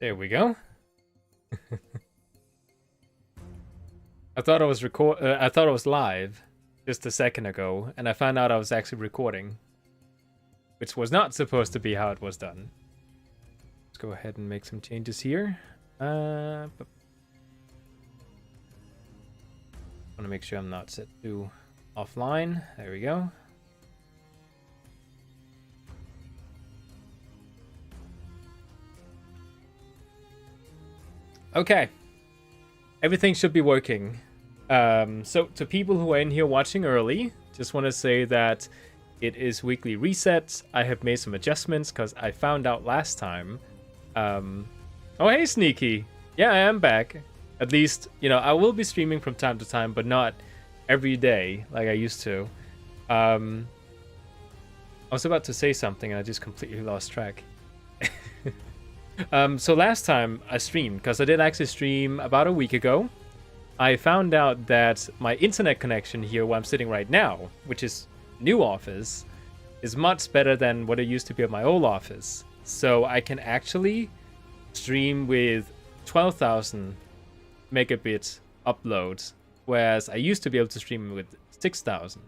There we go. I thought I was I thought I was live just a second ago, and I found out I was actually recording, which was not supposed to be how it was done. Let's go ahead and make some changes here. I want to make sure I'm not set to offline. There we go. Okay. Everything should be working. So to people who are in here watching early, just want to say that it is weekly resets. I have made some adjustments because I found out last time. Oh, hey, Sneaky. Yeah, I am back. At least, you know, I will be streaming from time to time, but not every day like I used to. I was about to say something and I just completely lost track. So last time I streamed, because I did actually stream about a week ago, I found out that my internet connection here where I'm sitting right now, which is new office, is much better than what it used to be at my old office. So I can actually stream with 12,000 megabit uploads, whereas I used to be able to stream with 6,000.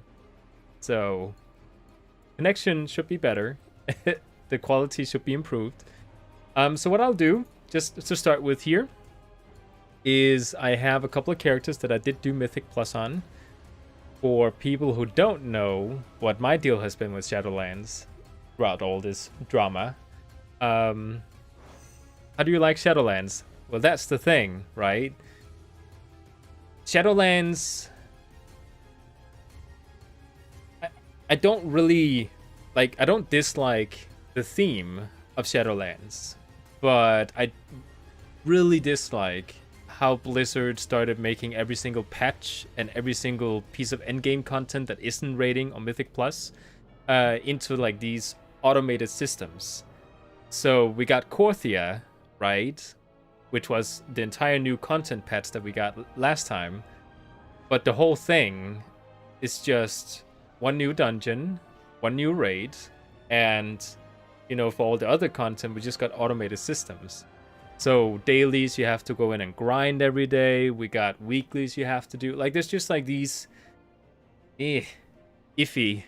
So connection should be better. The quality should be improved. So what I'll do, just to start with here, is I have a couple of characters that I did do Mythic Plus on. For people who don't know what my deal has been with Shadowlands throughout all this drama. How do you like Shadowlands? Well, that's the thing, right? Shadowlands... I don't really... I don't dislike the theme of Shadowlands. But I really dislike how Blizzard started making every single patch and every single piece of endgame content that isn't rating on Mythic Plus into like these automated systems. So we got Korthia, right? Which was the entire new content patch that we got last time. But the whole thing is just one new dungeon, one new raid, and... you know, for all the other content, we just got automated systems. So dailies, you have to go in and grind every day. We got weeklies you have to do. Like, there's just like these iffy,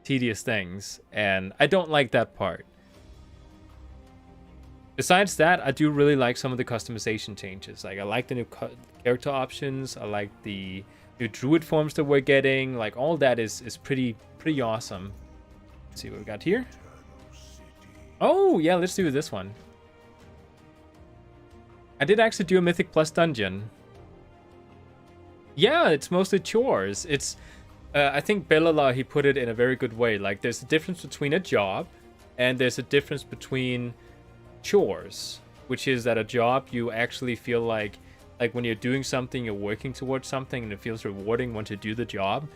tedious things. And I don't like that part. Besides that, I do really like some of the customization changes. Like, I like the new character options. I like the new Druid forms that we're getting. Like, all that is pretty awesome. Let's see what we got here. Oh, yeah, let's do this one. I did actually do a Mythic Plus dungeon. Yeah, it's mostly chores. It's, I think Belala, he put it in a very good way. Like, there's a difference between a job, and there's a difference between chores, which is that a job you actually feel like when you're doing something, you're working towards something, and it feels rewarding once you do the job.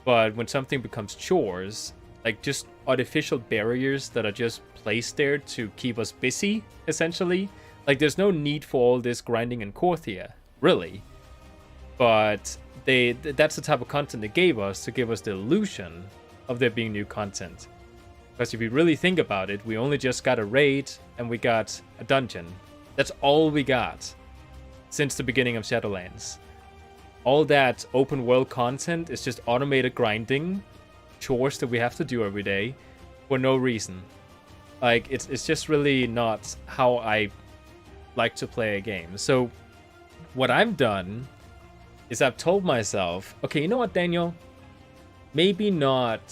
But when something becomes chores, like just artificial barriers that are just placed there to keep us busy, essentially. Like, there's no need for all this grinding in Korthia, really. But that's the type of content they gave us to give us the illusion of there being new content. Because if you really think about it, we only just got a raid and we got a dungeon. That's all we got since the beginning of Shadowlands. All that open world content is just automated grinding, chores that we have to do every day for no reason. Like, it's just really not how I like to play a game. So what I've done is I've told myself, okay, you know what, Daniel? Maybe not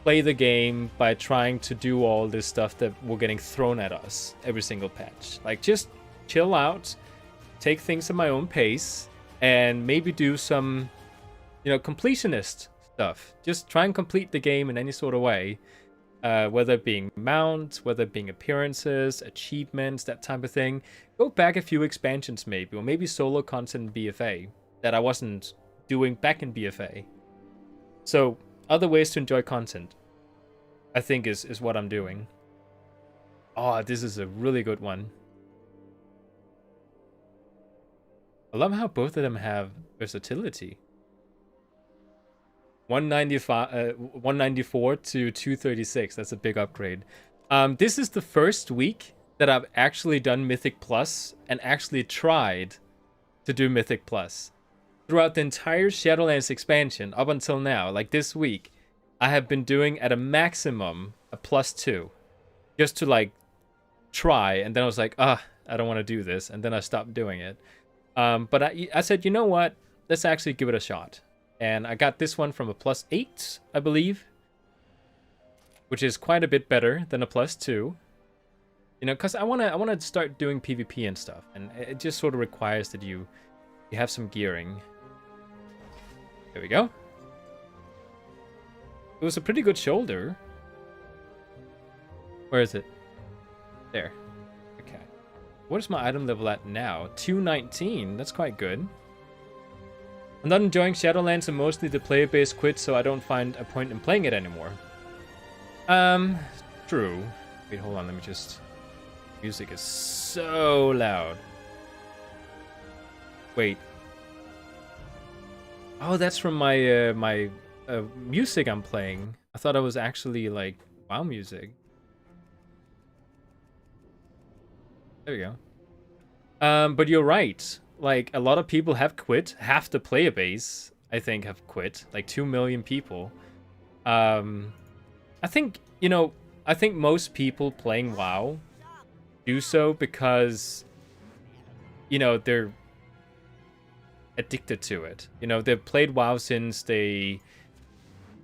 play the game by trying to do all this stuff that we're getting thrown at us every single patch. Like, just chill out, take things at my own pace, and maybe do some, you know, completionist stuff. Just try and complete the game in any sort of way. Whether it being mounts, whether it being appearances, achievements, that type of thing. Go back a few expansions maybe, or maybe solo content in BFA that I wasn't doing back in BFA. So, other ways to enjoy content, I think is what I'm doing. Oh, this is a really good one. I love how both of them have versatility. 194 to 236. That's a big upgrade. This is the first week that I've actually done Mythic Plus and actually tried to do Mythic Plus. Throughout the entire Shadowlands expansion up until now, like this week, I have been doing at a maximum a +2. Just to like try, and then I was like, I don't want to do this, and then I stopped doing it. But I said, you know what? Let's actually give it a shot. And I got this one from a +8, I believe. Which is quite a bit better than a +2. You know, because I wanna start doing PvP and stuff, and it just sort of requires that you have some gearing. There we go. It was a pretty good shoulder. Where is it? There. Okay. What is my item level at now? 219. That's quite good. I'm not enjoying Shadowlands, and mostly the player base quit, so I don't find a point in playing it anymore. True. Wait, hold on. Let me just... Music is so loud. Wait. Oh, that's from my music I'm playing. I thought it was actually like WoW music. There we go. But you're right. Like a lot of people have quit. Half the player base, I think, have quit. Like 2 million people. I think, you know, I think most people playing WoW do so because, you know, they're addicted to it. You know, they've played WoW since they,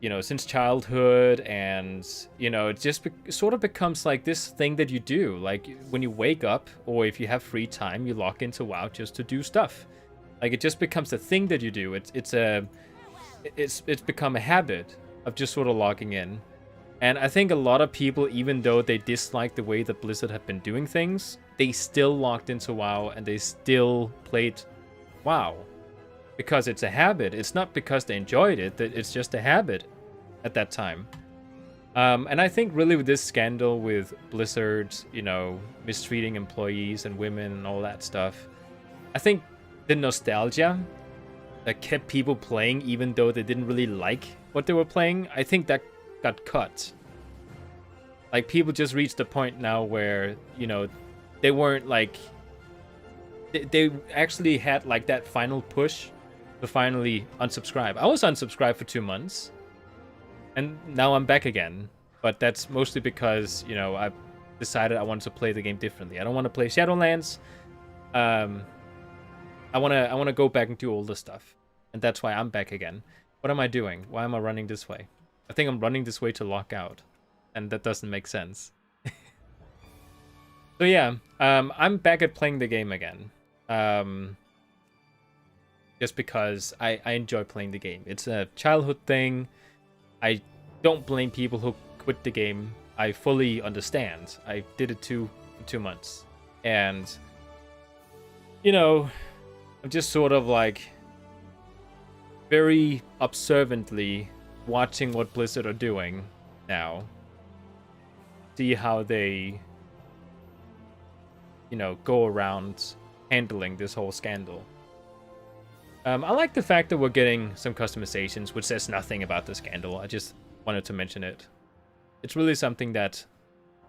you know, since childhood, and, you know, it just sort of becomes like this thing that you do. Like when you wake up, or if you have free time, you log into WoW just to do stuff. Like it just becomes a thing that you do. It's become a habit of just sort of logging in. And I think a lot of people, even though they dislike the way that Blizzard have been doing things, they still logged into WoW and they still played WoW. Because it's a habit. It's not because they enjoyed it, it's just a habit at that time. And I think really with this scandal with Blizzard, you know, mistreating employees and women and all that stuff, I think the nostalgia that kept people playing even though they didn't really like what they were playing, I think that got cut. Like people just reached a point now where, you know, they weren't like, they actually had like that final push to finally unsubscribe. I was unsubscribed for 2 months and now I'm back again, but that's mostly because, you know, I decided I wanted to play the game differently. I don't want to play Shadowlands. I want to go back and do all the stuff, and that's why I'm back again. What am I doing? Why am I running this way? I think I'm running this way to lock out, and that doesn't make sense. So yeah, I'm back at playing the game again. Just because I enjoy playing the game. It's a childhood thing. I don't blame people who quit the game. I fully understand. I did it too for 2 months. And, you know, I'm just sort of like very observantly watching what Blizzard are doing now. See how they, you know, go around handling this whole scandal. I like the fact that we're getting some customizations, which says nothing about the scandal. I just wanted to mention it. It's really something that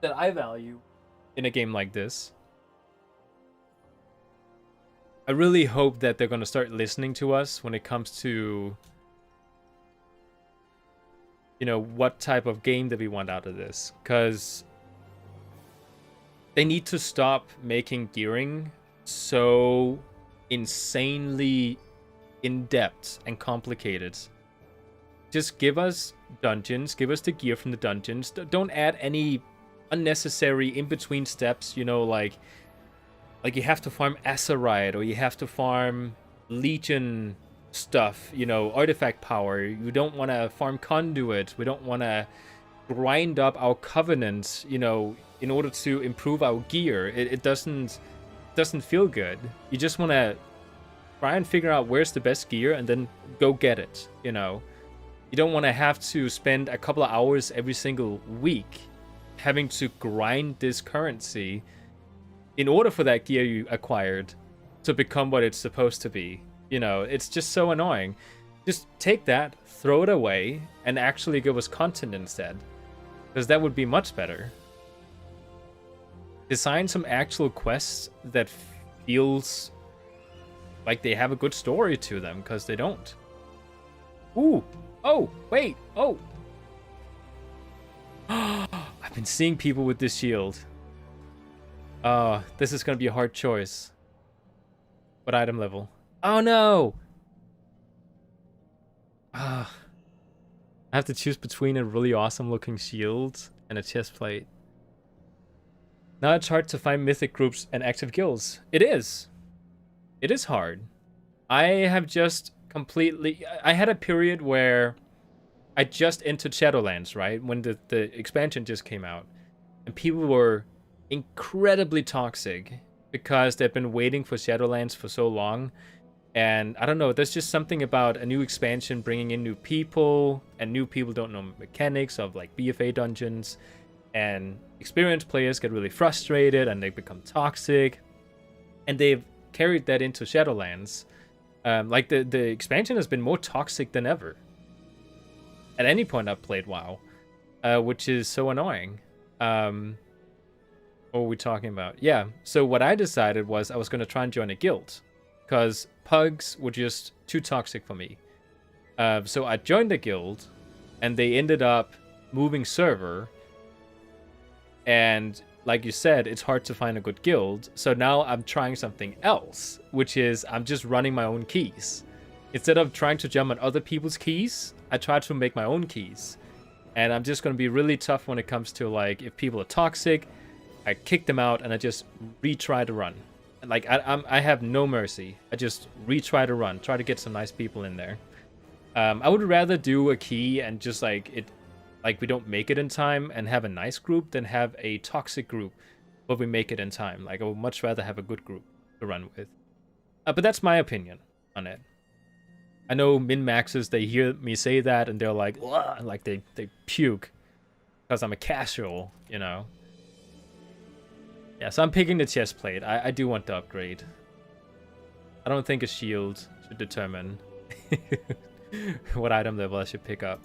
I value in a game like this. I really hope that they're going to start listening to us when it comes to, you know, what type of game that we want out of this. Because they need to stop making gearing so insanely in-depth and complicated. Just give us dungeons, give us the gear from the dungeons. Don't add any unnecessary in-between steps, you know, like you have to farm Azerite, or you have to farm Legion stuff, you know, artifact power. You don't want to farm Conduit. We don't want to grind up our covenants, you know, in order to improve our gear. It doesn't feel good. You just want to try and figure out where's the best gear and then go get it, you know. You don't want to have to spend a couple of hours every single week having to grind this currency in order for that gear you acquired to become what it's supposed to be. You know, it's just so annoying. Just take that, throw it away, and actually give us content instead. Because that would be much better. design some actual quests that feels like they have a good story to them, because they don't. Ooh. Oh, wait. Oh. I've been seeing people with this shield. This is going to be a hard choice. What item level? Oh, no. I have to choose between a really awesome looking shield and a chest plate. Now it's hard to find mythic groups and active guilds. It is. It is hard. I have just completely... I had a period where I just entered Shadowlands, right? When the expansion just came out. And people were incredibly toxic because they've been waiting for Shadowlands for so long. And I don't know, there's just something about a new expansion bringing in new people, and new people don't know mechanics of like BFA dungeons, and experienced players get really frustrated and they become toxic, and they've carried that into Shadowlands. Like the expansion has been more toxic than ever at any point I've played WoW, which is so annoying. What were we talking about? Yeah, so what I decided was I was going to try and join a guild, because pugs were just too toxic for me. So I joined the guild, and they ended up moving server. And like you said, it's hard to find a good guild. So now I'm trying something else, which is I'm just running my own keys. Instead of trying to jump on other people's keys, I try to make my own keys. And I'm just going to be really tough when it comes to, like, if people are toxic, I kick them out and I just retry to run. Like, I have no mercy. I just retry to run, try to get some nice people in there. I would rather do a key and just like we don't make it in time and have a nice group than have a toxic group, but we make it in time. Like, I would much rather have a good group to run with. But that's my opinion on it. I know min-maxers, they hear me say that and they're like, ugh, like they puke because I'm a casual, you know. Yeah, so I'm picking the chest plate. I do want to upgrade. I don't think a shield should determine what item level I should pick up.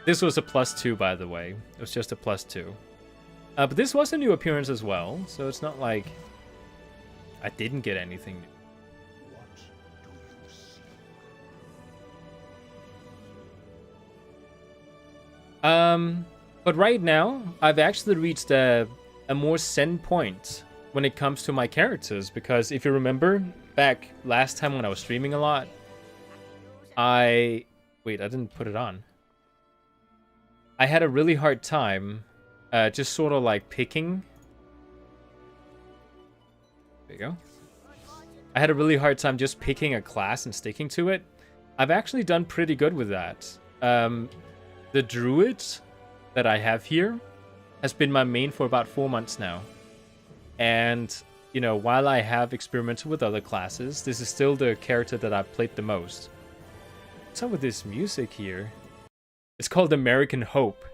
This was a +2, by the way. It was just a +2. But this was a new appearance as well, so it's not like I didn't get anything new. But right now, I've actually reached a more zen point when it comes to my characters, because if you remember, back last time when I was streaming a lot, Wait, I didn't put it on. I had a really hard time just sort of like picking. There you go. I had a really hard time just picking a class and sticking to it. I've actually done pretty good with that. The Druid that I have here has been my main for about 4 months now. And, you know, while I have experimented with other classes, this is still the character that I've played the most. What's up with this music here? It's called American Hope.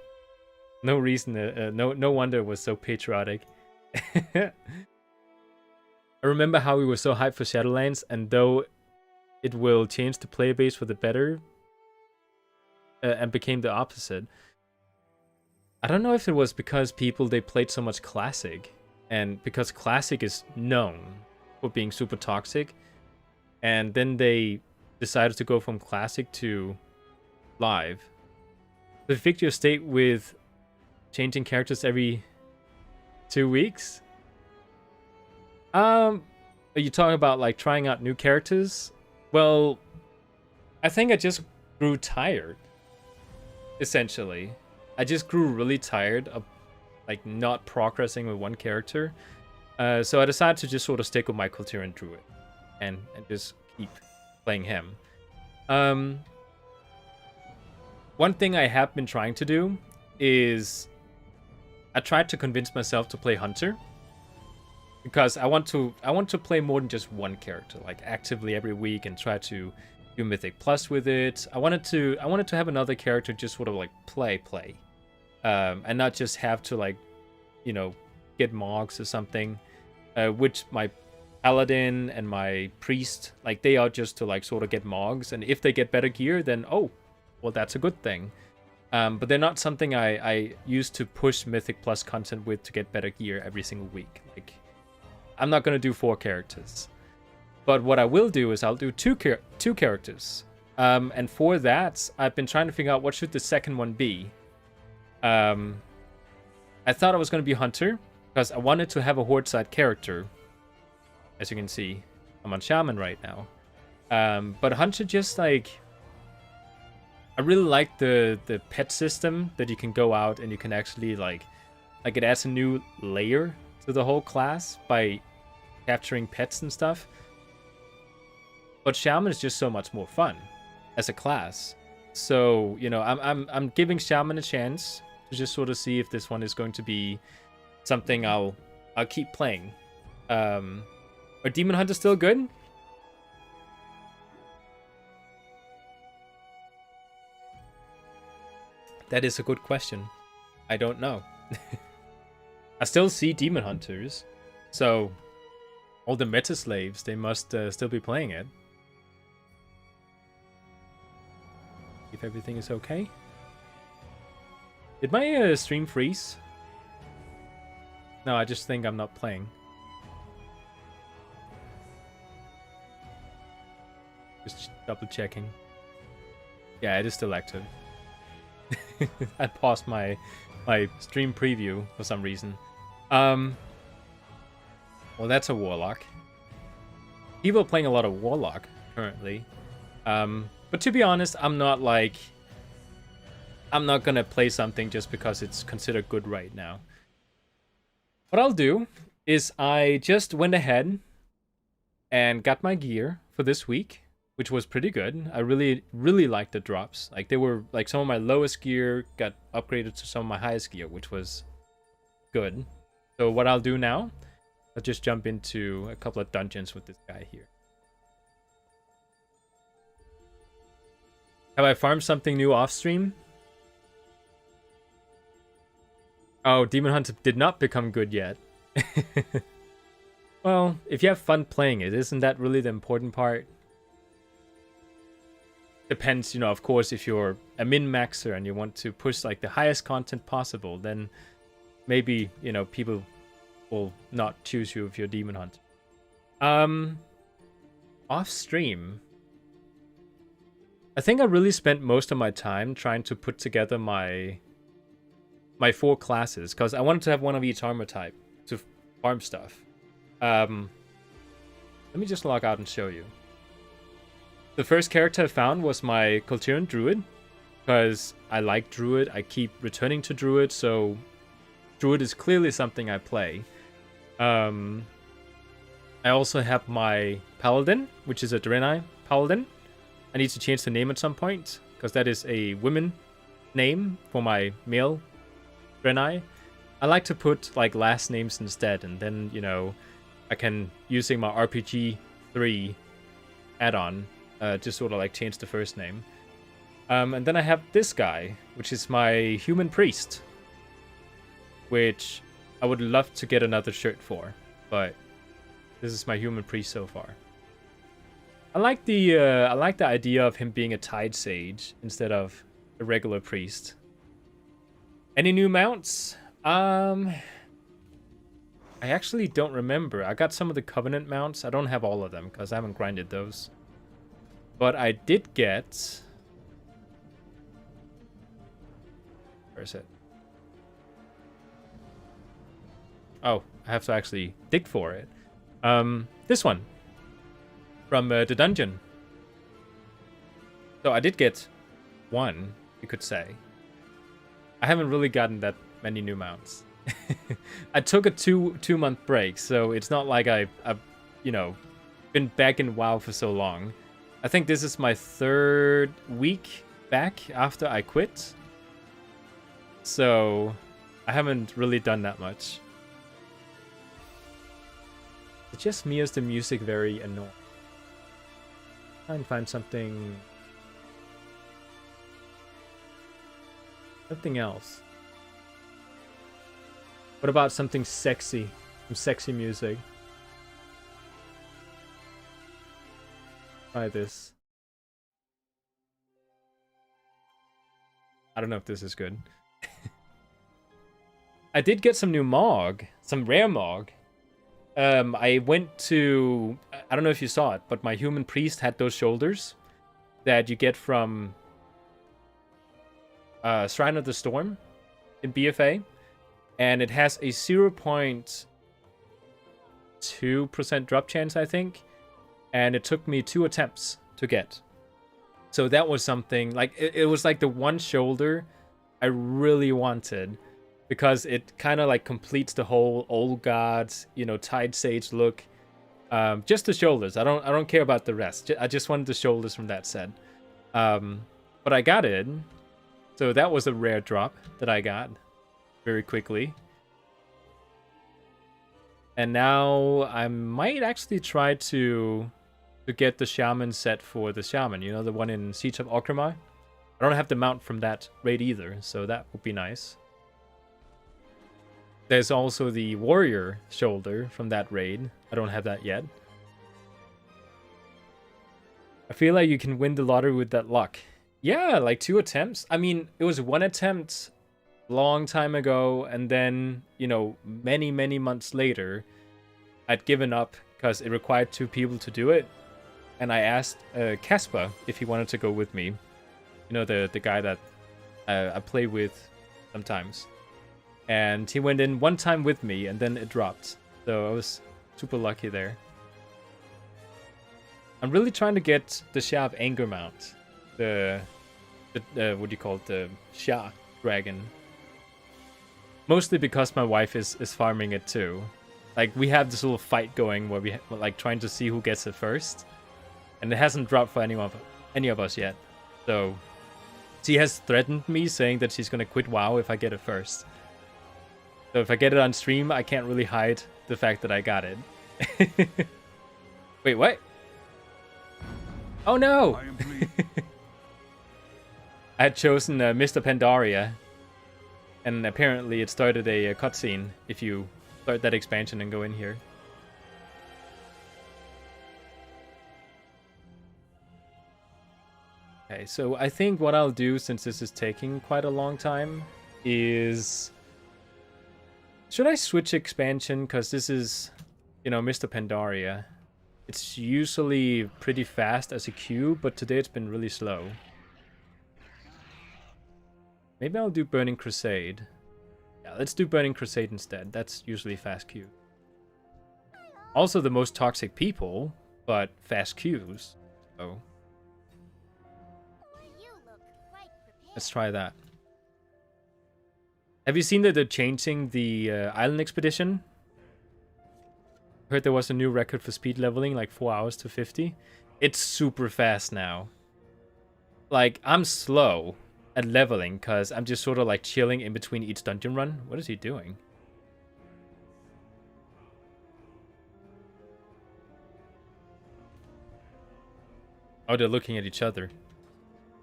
No reason, no wonder it was so patriotic. I remember how we were so hyped for Shadowlands, and though it will change the player base for the better, and became the opposite. I don't know if it was because they played so much Classic, and because Classic is known for being super toxic, and then they decided to go from Classic to Live. The victory state with changing characters every 2 weeks? Are you talking about like trying out new characters? Well, I think I just grew tired. Essentially, I just grew really tired of like not progressing with one character. So I decided to just sort of stick with my Culturian Druid and just keep playing him. One thing I have been trying to do is I tried to convince myself to play Hunter, because I want to play more than just one character, like actively every week, and try to do Mythic Plus with it. I wanted to have another character just sort of like play, and not just have to, like, you know, get Mogs or something. Which my Paladin and my Priest, like, they are just to like sort of get Mogs, and if they get better gear, then oh, well, that's a good thing. But they're not something I use to push Mythic Plus content with to get better gear every single week. Like, I'm not going to do 4 characters. But what I will do is I'll do two characters. And for that, I've been trying to figure out what should the second one be. I thought it was going to be Hunter, because I wanted to have a Horde side character. As you can see, I'm on Shaman right now. But Hunter just like... I really like the pet system that you can go out and you can actually like it adds a new layer to the whole class by capturing pets and stuff. But Shaman is just so much more fun as a class. So, you know, I'm giving Shaman a chance to just sort of see if this one is going to be something I'll keep playing. Are Demon Hunter still good? That is a good question. I don't know. I still see Demon Hunters, so all the meta slaves, they must still be playing it. If everything is okay. Did my stream freeze? No, I just think I'm not playing. Just double checking. Yeah, it is still active. I paused my stream preview for some reason. Well, that's a Warlock. People are playing a lot of Warlock currently. But to be honest, I'm not gonna play something just because it's considered good right now. What I'll do is I just went ahead and got my gear for this week, which was pretty good. I really liked the drops. Like, they were like some of my lowest gear got upgraded to some of my highest gear, which was good. So what I'll do now, I'll just jump into a couple of dungeons with this guy here. Have I farmed something new off stream? Oh, Demon Hunter did not become good yet. Well, if you have fun playing it, isn't that really the important part? Depends, you know, of course, if you're a min-maxer and you want to push like the highest content possible, then maybe, you know, people will not choose you if you're Demon Hunter. Off stream, I think I really spent most of my time trying to put together my 4 classes, because I wanted to have one of each armor type to farm stuff. Let me just log out and show you. The first character I found was my Culturan Druid, because I like Druid. I keep returning to Druid, so Druid is clearly something I play. I also have my Paladin, which is a Draenei Paladin. I need to change the name at some point, because that is a women name for my male Draenei. I like to put like last names instead, and then, you know, I can, using my RPG 3 add-on, just sort of like change the first name. And then I have this guy, which is my human priest, which I would love to get another shirt for, but this is my human priest so far. I like the idea of him being a tide sage instead of a regular priest. Any new mounts? I actually don't remember. I got some of the Covenant mounts. I don't have all of them because I haven't grinded those. But I did get... Where is it? Oh, I have to actually dig for it. This one. From the dungeon. So I did get one, you could say. I haven't really gotten that many new mounts. I took a two-month break, so it's not like I've you know, been back in WoW for so long. I think this is my 3rd week back after I quit. So I haven't really done that much. It's just me as the music very annoying. Try and find something else. What about something sexy? Some sexy music. Try this. I don't know if this is good. I did get some new Mog, some rare Mog. I went to, I don't know if you saw it, but my human priest had those shoulders that you get from Shrine of the Storm in BFA. And it has a 0.2% drop chance, I think. And it took me 2 attempts to get. So that was something, like, it was like the one shoulder I really wanted. Because it kind of like completes the whole old gods, you know, Tide Sage look. Just the shoulders. I don't care about the rest. I just wanted the shoulders from that set. But I got it. So that was a rare drop that I got very quickly. And now I might actually try to get the Shaman set for the Shaman. You know, the one in Siege of Orgrimmar. I don't have the mount from that raid either, so that would be nice. There's also the warrior shoulder from that raid. I don't have that yet. I feel like you can win the lottery with that luck. Yeah, like 2 attempts. I mean, it was 1 attempt long time ago, and then, you know, many, many months later, I'd given up because it required 2 people to do it. And I asked Casper if he wanted to go with me. You know, the guy that I play with sometimes. And he went in 1 time with me, and then it dropped. So I was super lucky there. I'm really trying to get the Sha of Anger mount. The what do you call it? The Sha dragon. Mostly because my wife is farming it too. Like, we have this little fight going where we like trying to see who gets it first. And it hasn't dropped for any of us yet. So she has threatened me, saying that she's gonna quit WoW if I get it first. So if I get it on stream, I can't really hide the fact that I got it. Wait, what? Oh no! I had chosen Mr. Pandaria. And apparently it started a cutscene if you start that expansion and go in here. Okay, so I think what I'll do, since this is taking quite a long time, is... Should I switch expansion? Because this is, you know, Mr. Pandaria. It's usually pretty fast as a queue, but today it's been really slow. Maybe I'll do Burning Crusade. Yeah, let's do Burning Crusade instead. That's usually fast queue. Also the most toxic people, but fast queues. So let's try that. Have you seen that they're changing the island expedition? Heard there was a new record for speed leveling, like 4 hours to 50. It's super fast now. Like, I'm slow at leveling because I'm just sort of like chilling in between each dungeon run. What is he doing? Oh, they're looking at each other.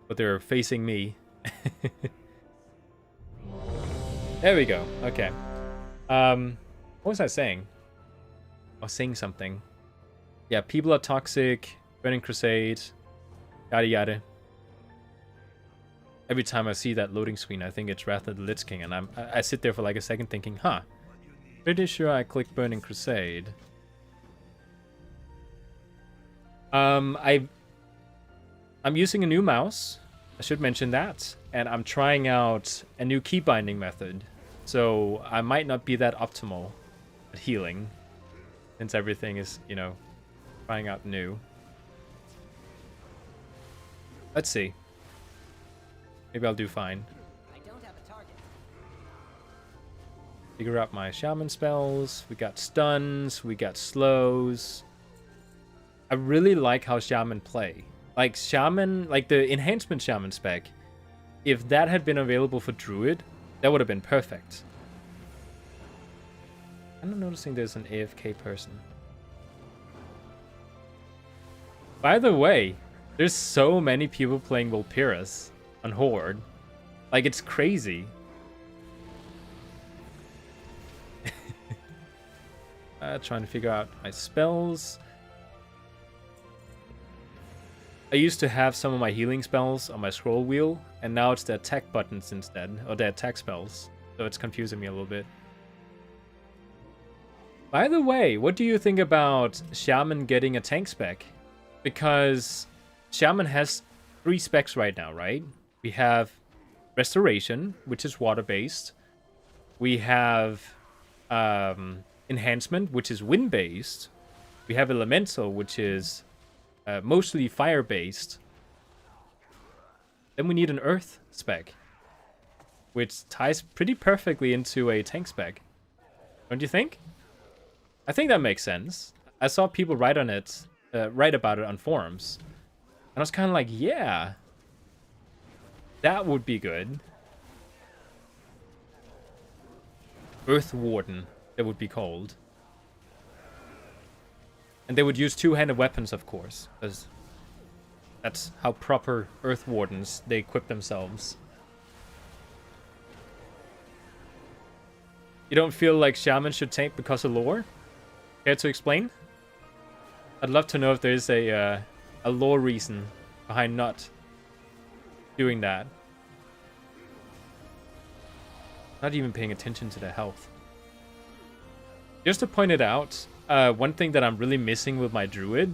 But they're facing me. There we go. Okay. What was I saying? I was saying something. Yeah, people are toxic. Burning Crusade. Yada yada. Every time I see that loading screen, I think it's Wrath of the Lich King, and I sit there for like a second thinking, huh? Pretty sure I clicked Burning Crusade. I'm using a new mouse. I should mention that. And I'm trying out a new key binding method. So I might not be that optimal at healing. Since everything is, you know, trying out new. Let's see. Maybe I'll do fine. I don't have a target. Figure out my shaman spells. We got stuns. We got slows. I really like how shaman play. Like shaman, like the enhancement shaman spec. If that had been available for Druid, that would have been perfect. I'm noticing there's an AFK person. By the way, there's so many people playing Vulpirus on HORDE. Like, it's crazy. Trying to figure out my spells. I used to have some of my healing spells on my scroll wheel, and now it's the attack buttons instead, or the attack spells. So it's confusing me a little bit. By the way, what do you think about Shaman getting a tank spec? Because Shaman has 3 specs right now, right? We have Restoration, which is water-based. We have Enhancement, which is wind-based. We have Elemental, which is mostly fire-based. Then we need an Earth spec, which ties pretty perfectly into a tank spec. Don't you think? I think that makes sense. I saw people write about it on forums. And I was kind of like, yeah, that would be good. Earth Warden, it would be called. And they would use 2-handed weapons, of course, because that's how proper Earth Wardens, they equip themselves. You don't feel like Shaman should tank because of lore? Care to explain? I'd love to know if there's a lore reason behind not doing that. Not even paying attention to their health. Just to point it out, one thing that I'm really missing with my Druid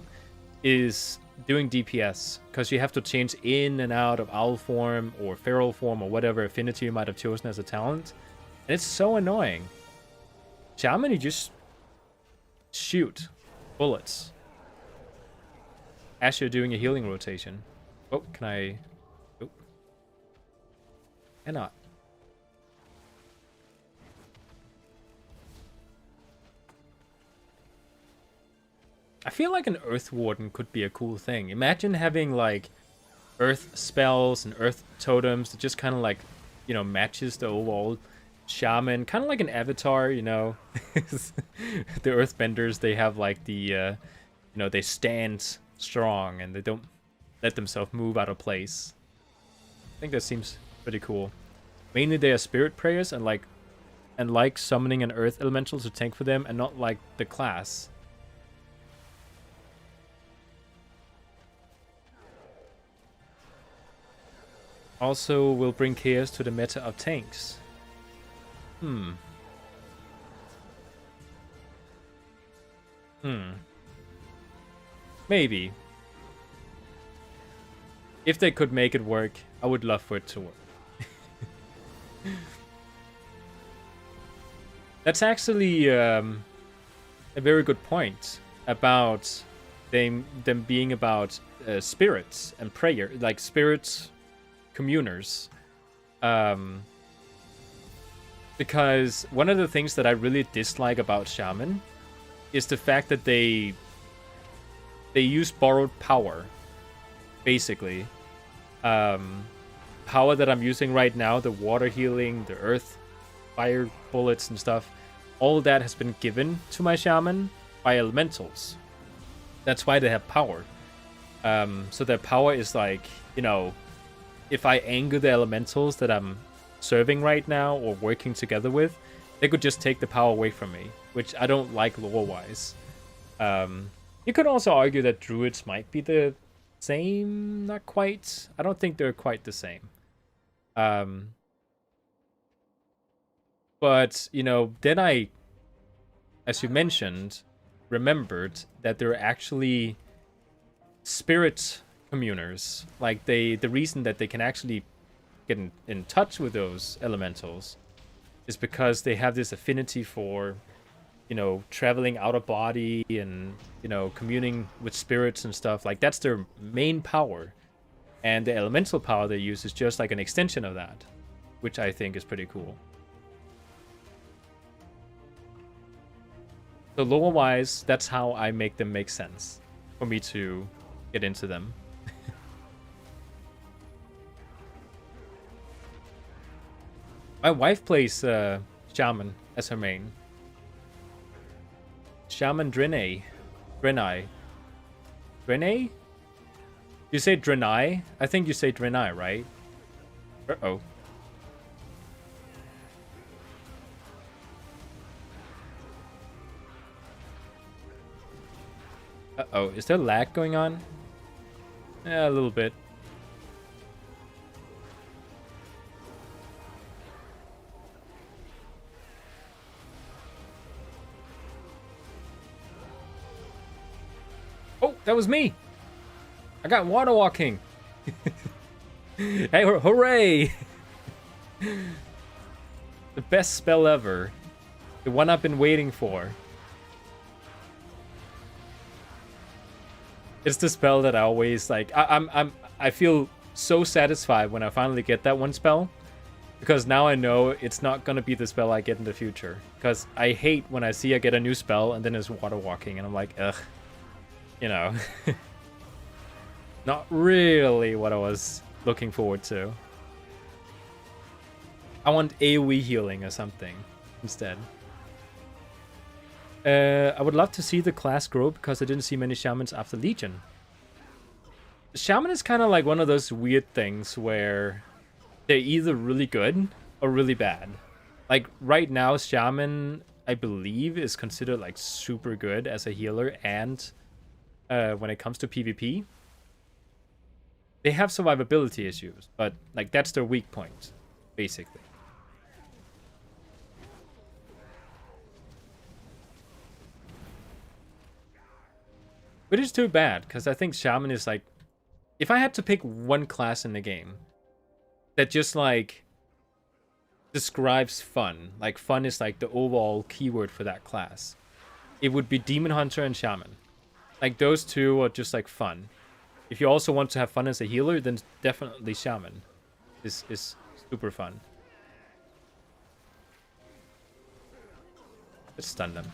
is doing DPS, because you have to change in and out of owl form or feral form or whatever affinity you might have chosen as a talent. And it's so annoying. Shaman, you just shoot bullets as you're doing a healing rotation. Oh, can I? Oh. Cannot. I feel like an Earth Warden could be a cool thing. Imagine having like Earth spells and Earth totems that just kind of like, you know, matches the overall Shaman, kind of like an avatar, you know. The Earthbenders, they have like the, you know, they stand strong and they don't let themselves move out of place. I think that seems pretty cool. Mainly they are spirit prayers and like summoning an Earth elemental to tank for them, and not like the class. Also will bring chaos to the meta of tanks. Maybe. If they could make it work, I would love for it to work. That's actually a very good point about them being about spirits and prayer, like spirits communers. Because one of the things that I really dislike about Shaman is the fact that they use borrowed power, basically. Power that I'm using right now, the water healing, the earth, fire bullets and stuff, all that has been given to my Shaman by elementals. That's why they have power. So their power is like, you know, if I anger the elementals that I'm serving right now or working together with, they could just take the power away from me, which I don't like lore-wise. You could also argue that druids might be the same, not quite. I don't think they're quite the same. But, you know, then I, as you mentioned, remembered that there are actually spirit communers. Like, the reason that they can actually get in touch with those elementals is because they have this affinity for, you know, traveling out of body and, you know, communing with spirits and stuff. Like, that's their main power. And the elemental power they use is just like an extension of that, which I think is pretty cool. So lore-wise, that's how I make them make sense for me to get into them. My wife plays Shaman as her main. Shaman Drenai. Drenai? You say Drenai? I think you say Drenai, right? Uh-oh. Uh-oh, is there lag going on? Yeah, a little bit. Oh, that was me. I got water walking. Hey, hooray! The best spell ever. The one I've been waiting for. It's the spell that I always like. I feel so satisfied when I finally get that one spell, because now I know it's not gonna be the spell I get in the future. Because I hate when I see I get a new spell and then it's water walking and I'm like, ugh, you know, not really what I was looking forward to. I want AoE healing or something instead. I would love to see the class grow because I didn't see many shamans after Legion. Shaman is kind of like one of those weird things where they're either really good or really bad. Like right now, Shaman, I believe, is considered like super good as a healer, and when it comes to PvP, they have survivability issues, but like that's their weak point, basically. Which is too bad, because I think Shaman is like, if I had to pick one class in the game that just like describes fun, like fun is like the overall keyword for that class, it would be Demon Hunter and Shaman. Like those two are just like fun. If you also want to have fun as a healer, then definitely Shaman is super fun. Let's stun them.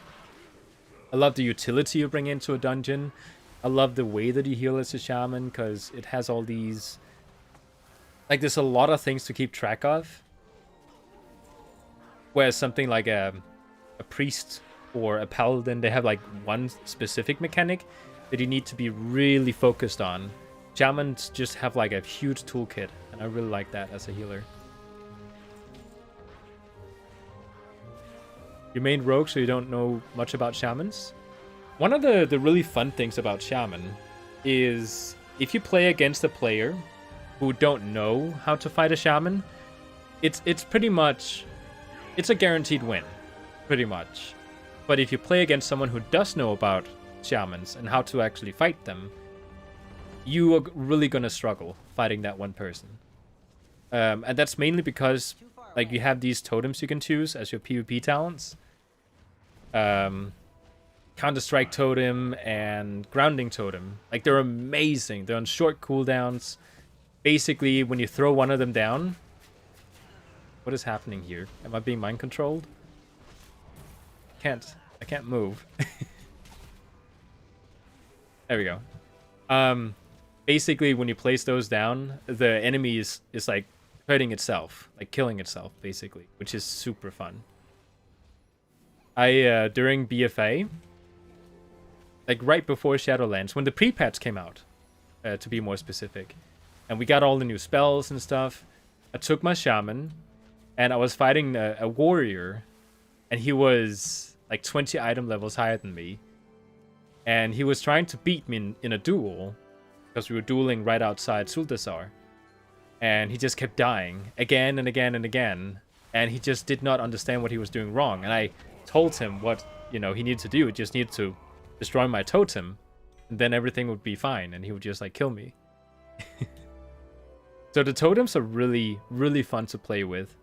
I love the utility you bring into a dungeon. I love the way that you heal as a shaman, because it has all these... Like, there's a lot of things to keep track of. Whereas something like a priest or a paladin, they have like one specific mechanic that you need to be really focused on. Shamans just have like a huge toolkit, and I really like that as a healer. You main rogue, so you don't know much about shamans? One of the really fun things about shaman is if you play against a player who don't know how to fight a shaman, it's pretty much, it's a guaranteed win, pretty much. But if you play against someone who does know about shamans and how to actually fight them, you are really gonna struggle fighting that one person. And that's mainly because like you have these totems you can choose as your PvP talents. Counter-Strike Totem and Grounding Totem. Like, they're amazing. They're on short cooldowns. Basically, when you throw one of them down... What is happening here? Am I being mind-controlled? I can't move. There we go. Basically, when you place those down, the enemy is like hurting itself. Like, killing itself, basically. Which is super fun. During BFA... Like right before Shadowlands, when the pre-patch came out, to be more specific, and we got all the new spells and stuff, I took my shaman, and I was fighting a warrior, and he was like 20 item levels higher than me, and he was trying to beat me in a duel, because we were dueling right outside Sultasar, and he just kept dying again and again and again, and he just did not understand what he was doing wrong, and I told him what, you know, he needed to do. He just needed to destroy my totem, and then everything would be fine, and he would just like kill me. So the totems are really, really fun to play with.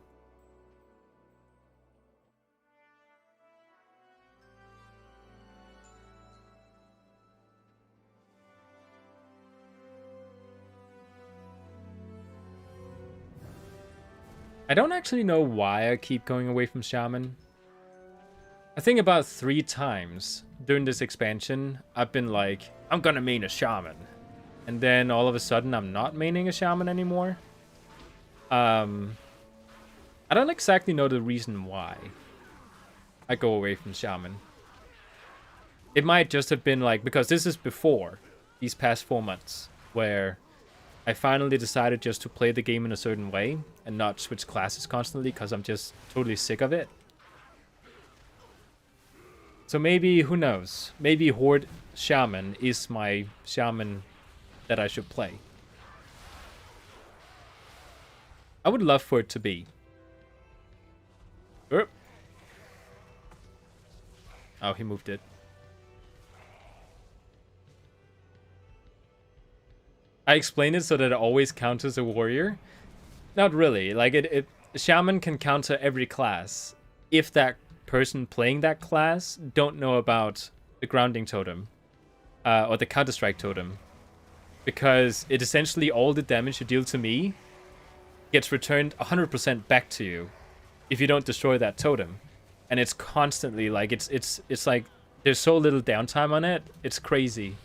I don't actually know why I keep going away from Shaman. I think about 3 times during this expansion, I've been like, I'm gonna main a Shaman. And then all of a sudden, I'm not maining a Shaman anymore. I don't exactly know the reason why I go away from Shaman. It might just have been like, because this is before these past 4 months, where I finally decided just to play the game in a certain way and not switch classes constantly, because I'm just totally sick of it. So maybe, who knows? Maybe Horde Shaman is my Shaman that I should play. I would love for it to be. Oh, he moved it. I explained it so that it always counts as a warrior. Not really. Like, Shaman can counter every class if that person playing that class don't know about the grounding totem. Or the counter-strike totem. Because it essentially, all the damage you deal to me gets returned 100% back to you if you don't destroy that totem. And it's constantly, like, it's like, there's so little downtime on it, it's crazy.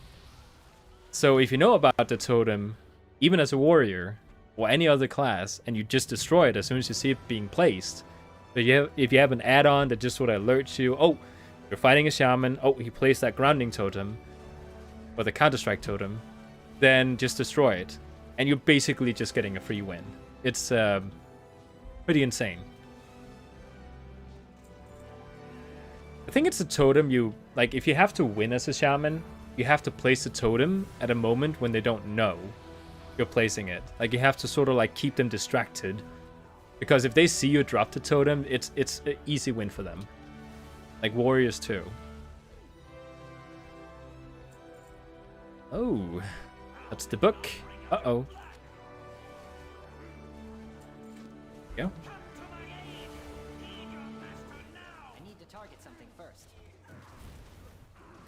So if you know about the totem, even as a warrior, or any other class, and you just destroy it as soon as you see it being placed, but if you have an add-on that just sort of alerts you, oh, you're fighting a shaman, oh, he placed that grounding totem, or the counter-strike totem, then just destroy it. And you're basically just getting a free win. It's pretty insane. I think it's a totem you, like, if you have to win as a shaman, you have to place the totem at a moment when they don't know you're placing it. Like, you have to sort of, like, keep them distracted. Because if they see you drop the totem, it's an easy win for them. Like warriors too. Oh, that's the book. Uh-oh. There you go.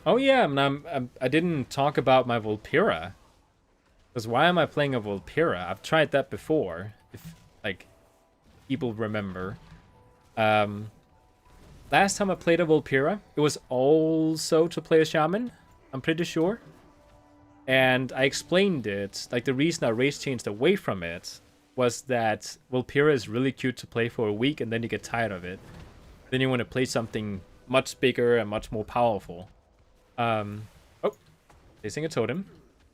Oh yeah, I didn't talk about my Vulpera. Because why am I playing a Vulpera? I've tried that before, if, like, people remember. Last time I played a Vulpera, it was also to play a Shaman, I'm pretty sure. And I explained it, like, the reason I race changed away from it was that Vulpera is really cute to play for a week and then you get tired of it. Then you want to play something much bigger and much more powerful. Oh, placing a totem.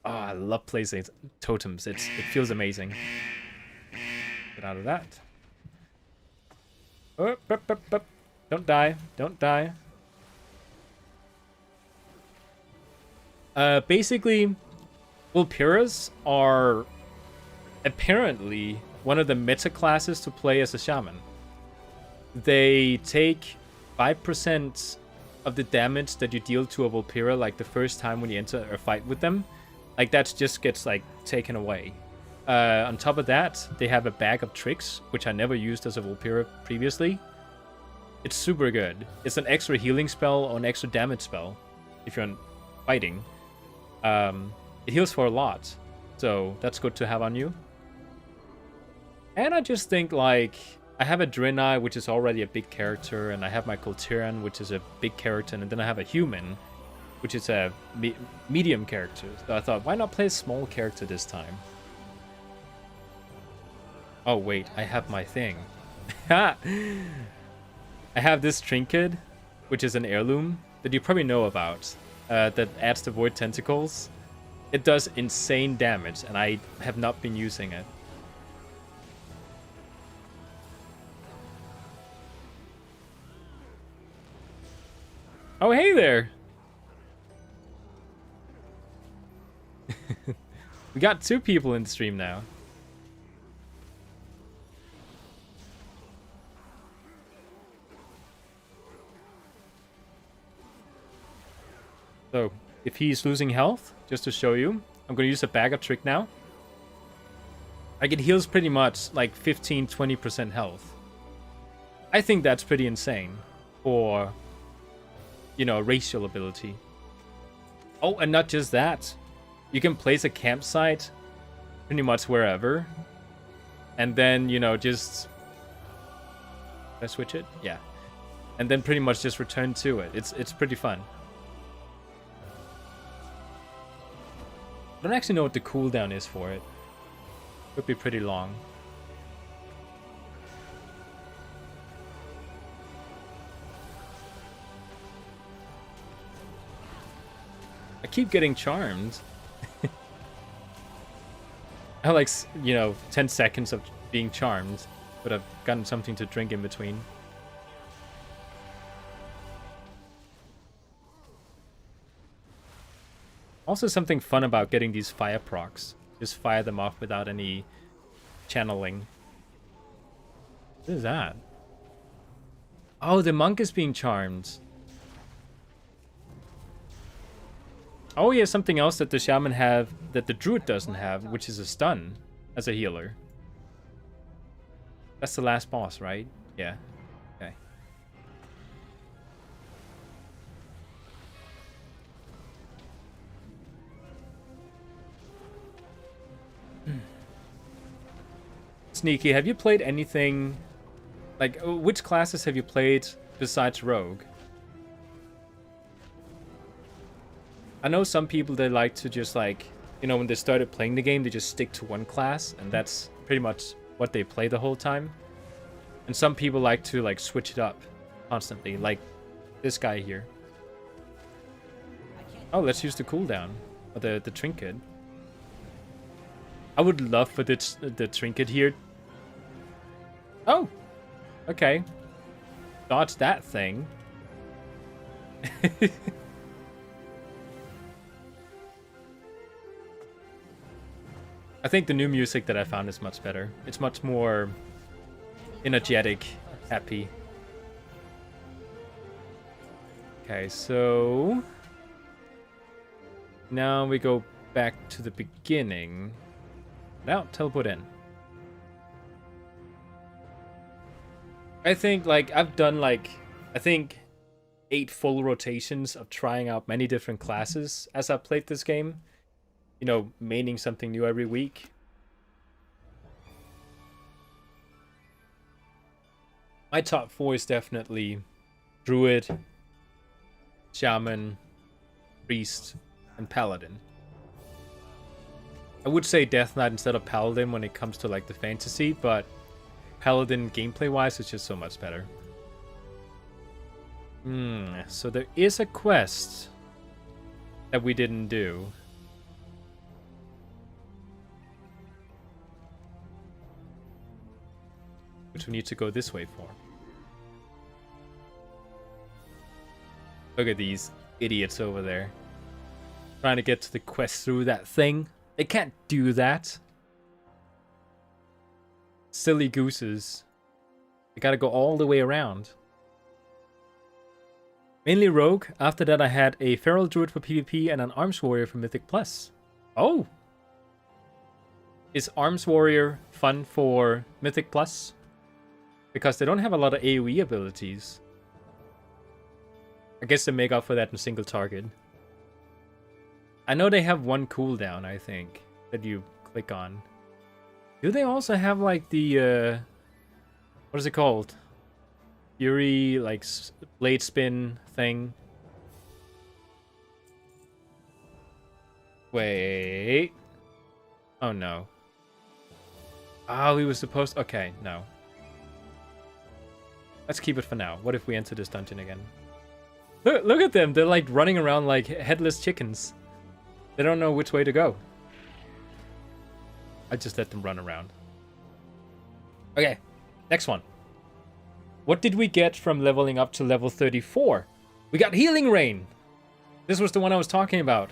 Oh, I love placing totems. It feels amazing. Get out of that. Oh, don't die. Don't die. Basically, Vulperas are apparently one of the meta classes to play as a shaman. They take 5% of the damage that you deal to a Vulpera, like the first time when you enter a fight with them. Like, that just gets, like, taken away. On top of that, they have a bag of tricks, which I never used as a Vulpera previously. It's super good. It's an extra healing spell or an extra damage spell if you're fighting. It heals for a lot, so that's good to have on you. And I just think, like, I have a Draenei, which is already a big character, and I have my Kultiran, which is a big character, and then I have a human, which is a medium character. So I thought, why not play a small character this time? Oh wait, I have my thing. I have this trinket, which is an heirloom that you probably know about, that adds the void tentacles. It does insane damage, and I have not been using it. Oh, hey there! We got 2 people in the stream now. So, if he's losing health, just to show you, I'm going to use a bag of trick now. Like, it heals pretty much like 15-20% health. I think that's pretty insane for, you know, racial ability. Oh, and not just that. You can place a campsite pretty much wherever. And then, you know, just... Did I switch it? Yeah. And then pretty much just return to it. It's pretty fun. I don't actually know what the cooldown is for it. Could be pretty long. I keep getting charmed. I have, like, you know, 10 seconds of being charmed, but I've gotten something to drink in between. Also something fun about getting these fire procs. Just fire them off without any channeling. What is that? Oh, the monk is being charmed. Oh, yeah, something else that the shaman have that the druid doesn't have, which is a stun as a healer. That's the last boss, right? Yeah. Okay. Sneaky, have you played anything... Like, which classes have you played besides Rogue? I know some people, they like to just like, you know, when they started playing the game, they just stick to one class, and that's pretty much what they play the whole time. And some people like to like switch it up constantly, like this guy here. Oh, let's use the cooldown, or the trinket. I would love for the trinket here. Oh, okay. Dodge that thing. I think the new music that I found is much better. It's much more energetic, happy. Okay, so now we go back to the beginning. Now, teleport in. I think, like, I've done, like, I think 8 full rotations of trying out many different classes as I played this game. You know, maining something new every week. My top 4 is definitely Druid, Shaman, Priest, and Paladin. I would say Death Knight instead of Paladin when it comes to like the fantasy, but Paladin gameplay-wise is just so much better. So there is a quest that we didn't do. Which we need to go this way for. Look at these idiots over there. Trying to get to the quest through that thing. They can't do that. Silly gooses. They gotta go all the way around. Mainly Rogue. After that I had a Feral Druid for PvP and an Arms Warrior for Mythic Plus. Oh! Is Arms Warrior fun for Mythic Plus? Because they don't have a lot of AoE abilities. I guess they make up for that in single target. I know they have one cooldown, I think, that you click on. Do they also have like the, what is it called? Fury, like, blade spin thing? Wait. Oh no. Oh, we were supposed... Okay, no. Let's keep it for now. What if we enter this dungeon again? Look at them. They're like running around like headless chickens. They don't know which way to go. I just let them run around. Okay, next one. What did we get from leveling up to level 34? We got Healing Rain. This was the one I was talking about.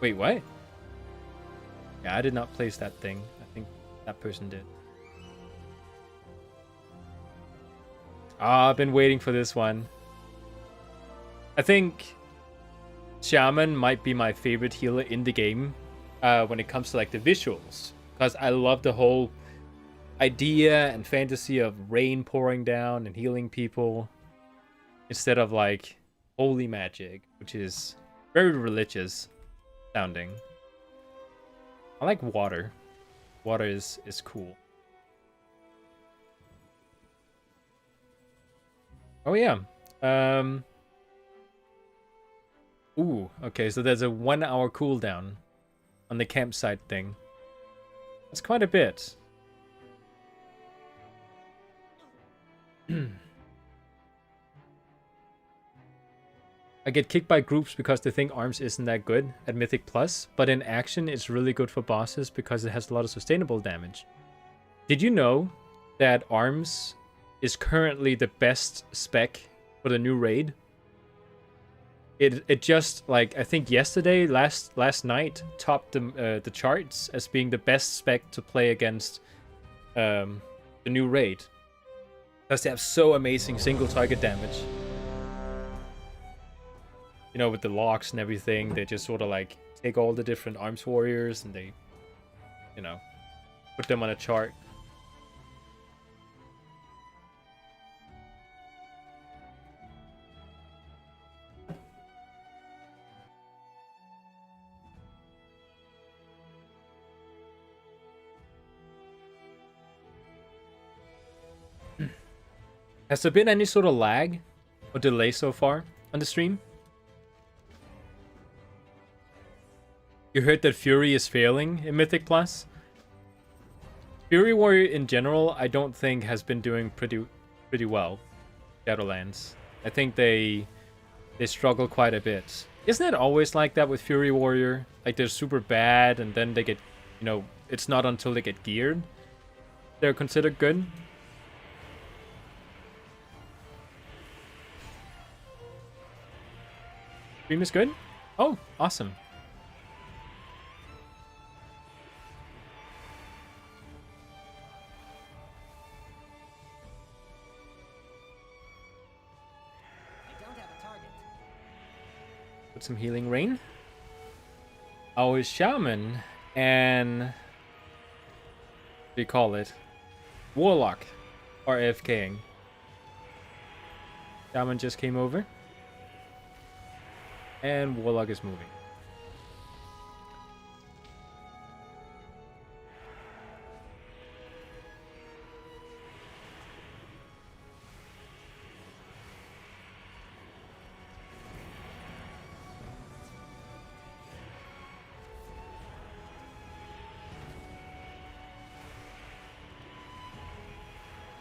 Wait, what? Yeah, I did not place that thing. I think that person did. I've been waiting for this one. I think Shaman might be my favorite healer in the game when it comes to like the visuals. Because I love the whole idea and fantasy of rain pouring down and healing people. Instead of like holy magic, which is very religious sounding. I like water. Water is cool. Oh yeah. Ooh, okay, so there's a 1 hour cooldown on the campsite thing. That's quite a bit. I get kicked by groups because they think Arms isn't that good at Mythic Plus, but in action it's really good for bosses because it has a lot of sustainable damage. Did you know that Arms is currently the best spec for the new raid? it just like I think yesterday, last night, topped the charts as being the best spec to play against the new raid, because they have so amazing single target damage. You know, with the locks and everything, they just sort of like take all the different arms warriors and they, you know, put them on a chart. Has there been any sort of lag or delay so far on the stream? You heard that Fury is failing in Mythic Plus? Fury Warrior in general, I don't think has been doing pretty well. Shadowlands. I think they struggle quite a bit. Isn't it always like that with Fury Warrior? Like they're super bad and then they get, you know, it's not until they get geared they're considered good. Stream is good? Oh, awesome. Put some healing rain. Our Shaman and what do you call it? Warlock are AFKing. Shaman just came over. And Warlock is moving.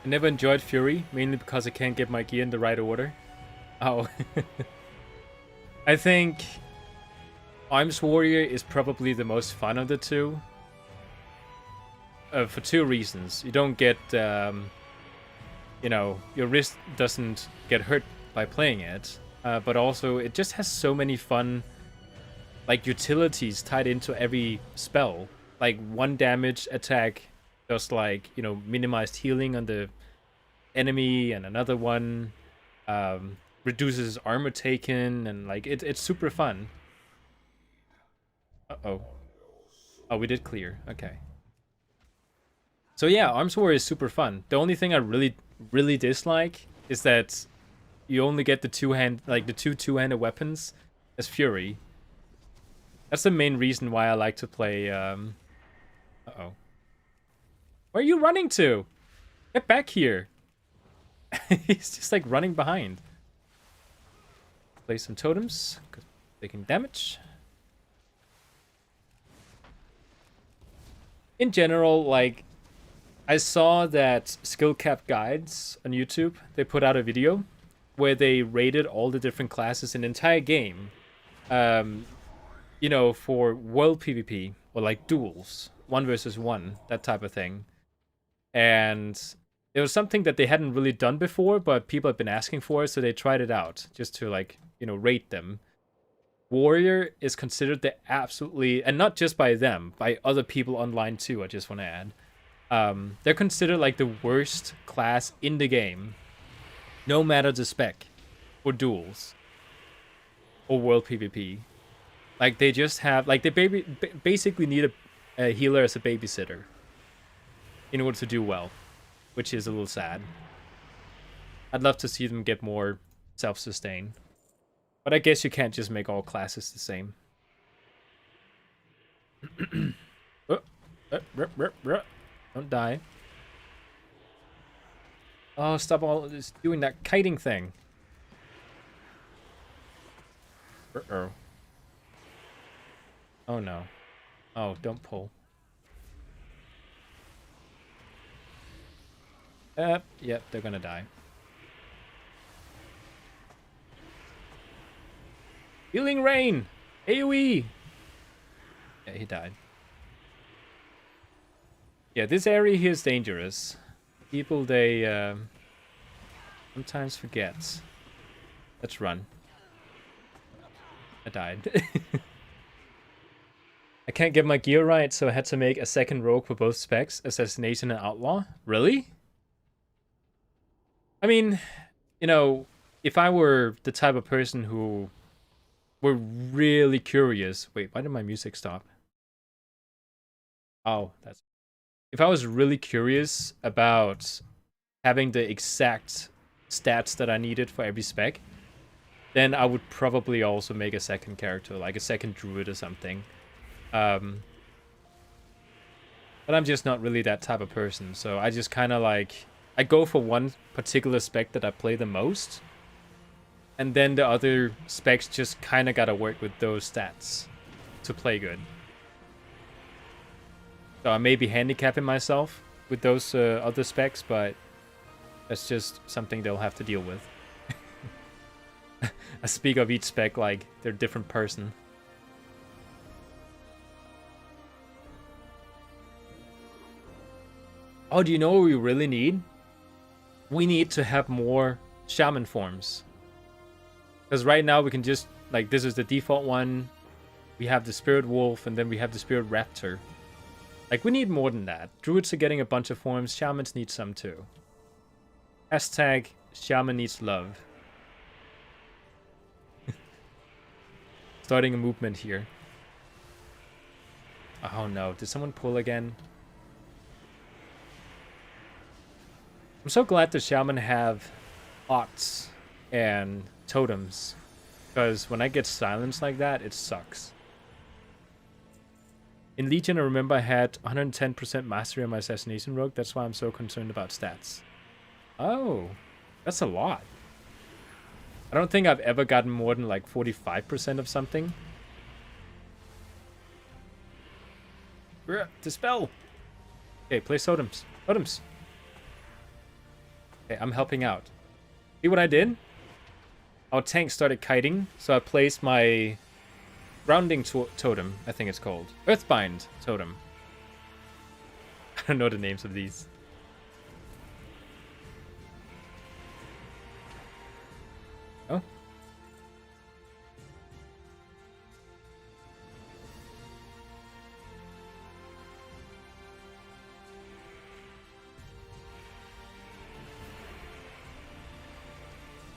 I never enjoyed Fury, mainly because I can't get my gear in the right order. Oh. I think Arms Warrior is probably the most fun of the two. For two reasons. You don't get, you know, your wrist doesn't get hurt by playing it. But also, it just has so many fun, like, utilities tied into every spell. Like, 1 damage attack, just like, you know, minimized healing on the enemy, and another one reduces armor taken, and like it's super fun. Uh-oh. Oh, we did clear. Okay. So yeah, Arms War is super fun. The only thing I really dislike is that you only get the two-handed weapons as Fury. That's the main reason why I like to play uh-oh. Where are you running to? Get back here. He's just like running behind. Play some totems, taking damage. In general, like, I saw that skill cap guides on YouTube, they put out a video where they rated all the different classes in the entire game. You know, for world PvP, or like duels, 1 versus 1, that type of thing. And it was something that they hadn't really done before, but people have been asking for it, so they tried it out, just to, like, you know, rate them. Warrior is considered the absolutely, and not just by them, by other people online too, I just want to add. They're considered like the worst class in the game, no matter the spec, for duels, or world PvP. Like, they just have, like, they basically need a healer as a babysitter in order to do well, which is a little sad. I'd love to see them get more self-sustain. But I guess you can't just make all classes the same. Don't die. Oh, stop all this doing that kiting thing. Uh-oh. Oh no. Oh, don't pull. Yep, they're gonna die. Healing Rain! AoE! Yeah, he died. Yeah, this area here is dangerous. People, they sometimes forget. Let's run. I died. I can't get my gear right, so I had to make a second rogue for both specs, Assassination and Outlaw. Really? I mean, you know, if I were the type of person who were really curious... Wait, why did my music stop? Oh, that's... If I was really curious about having the exact stats that I needed for every spec, then I would probably also make a second character, like a second druid or something. But I'm just not really that type of person, so I just kind of like... I go for one particular spec that I play the most, and then the other specs just kind of gotta work with those stats to play good. So I may be handicapping myself with those other specs, but that's just something they'll have to deal with. I speak of each spec like they're a different person. Oh, do you know what we really need? We need to have more shaman forms. Because right now we can just, like, this is the default one. We have the spirit wolf, and then we have the spirit raptor. Like, we need more than that. Druids are getting a bunch of forms. Shamans need some too. Hashtag shaman needs love. Starting a movement here. Oh no, did someone pull again? I'm so glad the shaman have odds and totems, because when I get silenced like that, it sucks. In Legion, I remember I had 110% mastery on my assassination rogue. That's why I'm so concerned about stats. Oh, that's a lot. I don't think I've ever gotten more than like 45% of something. Dispel. Okay, place totems. Totems. Okay, I'm helping out. See what I did? Our tank started kiting, so I placed my grounding totem, I think it's called. Earthbind totem. I don't know the names of these. Oh.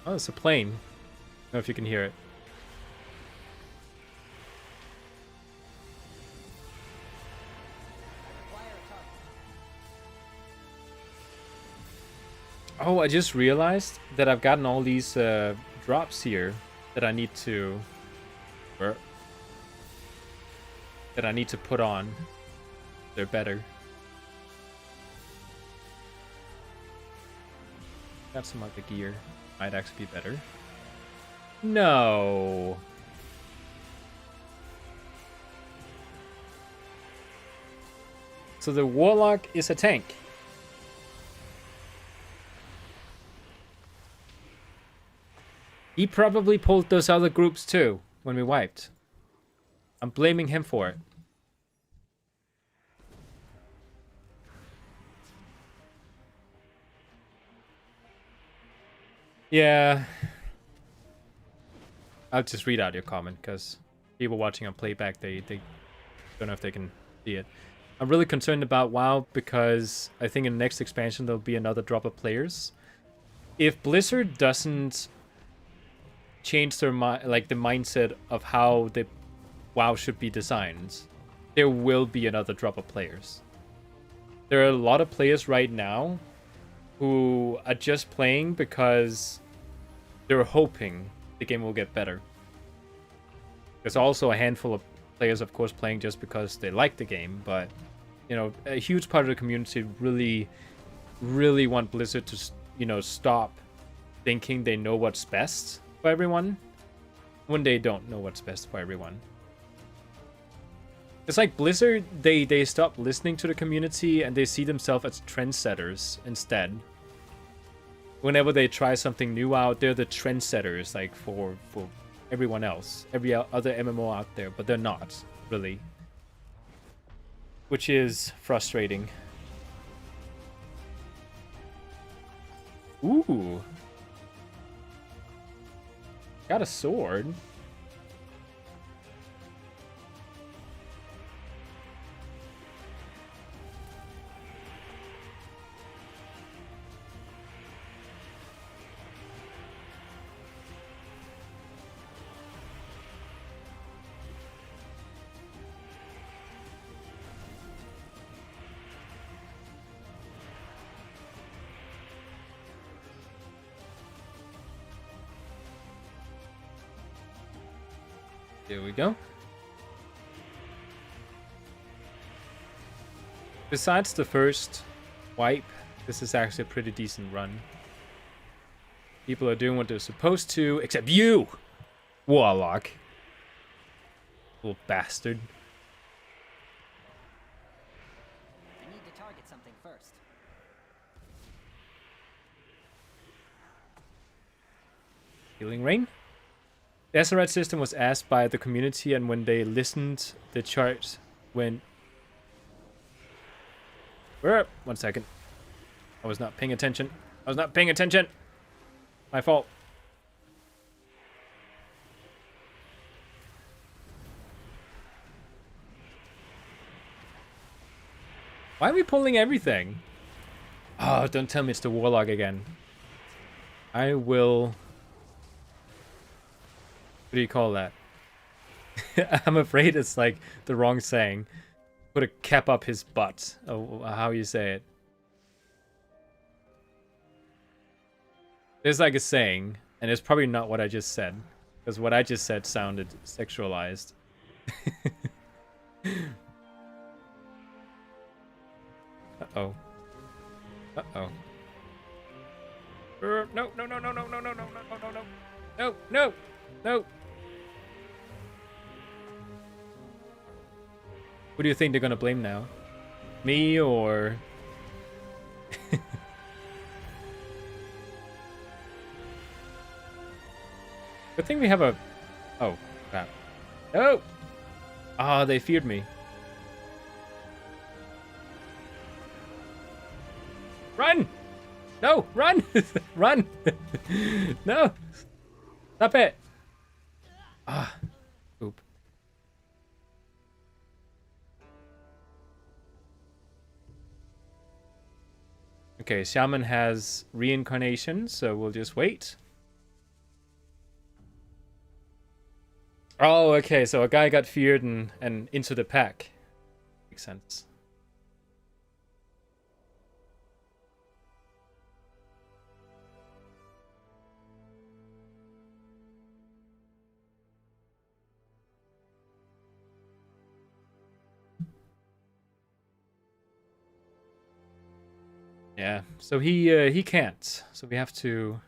Oh, it's a plane. I don't know if you can hear it. Oh, I just realized that I've gotten all these drops here that I need to... that I need to put on. They're better. Got some other gear. Might actually be better. No. So the warlock is a tank. He probably pulled those other groups too when we wiped. I'm blaming him for it. Yeah. I'll just read out your comment, because people watching on playback, they don't know if they can see it. I'm really concerned about WoW, because I think in the next expansion there'll be another drop of players. If Blizzard doesn't change their the mindset of how the WoW should be designed, there will be another drop of players. There are a lot of players right now who are just playing because they're hoping the game will get better. There's also a handful of players, of course, playing just because they like the game, but, you know, a huge part of the community really want Blizzard to, you know, stop thinking they know what's best for everyone when they don't know what's best for everyone. It's like Blizzard, they stop listening to the community and they see themselves as trendsetters instead. Whenever they try something new out, they're the trendsetters, like, for everyone else. Every other MMO out there, but they're not, really. Which is frustrating. Ooh. Got a sword. Here we go. Besides the first wipe, this is actually a pretty decent run. People are doing what they're supposed to, except you, Warlock. Little bastard. I need to target something first. Healing Rain. The Azerite system was asked by the community, and when they listened, the chart went... 1 second. I was not paying attention. My fault. Why are we pulling everything? Oh, don't tell me it's the Warlock again. I will... What do you call that? I'm afraid it's like the wrong saying. Put a cap up his butt. Oh, how you say it. There's like a saying, and it's probably not what I just said. Because what I just said sounded sexualized. Uh-oh. Uh-oh. No, no, no, no, no, no, no, no, no, no, no, no. No, no, no. Who do you think they're gonna blame now? Me or... Good thing we have a... Oh, crap. No! Ah, they feared me. Run! No, run! Run! No! Stop it! Ah, oop. Okay, Shaman has reincarnation, so we'll just wait. Oh, okay, so a guy got feared and into the pack. Makes sense. Yeah, so he can't. So we have to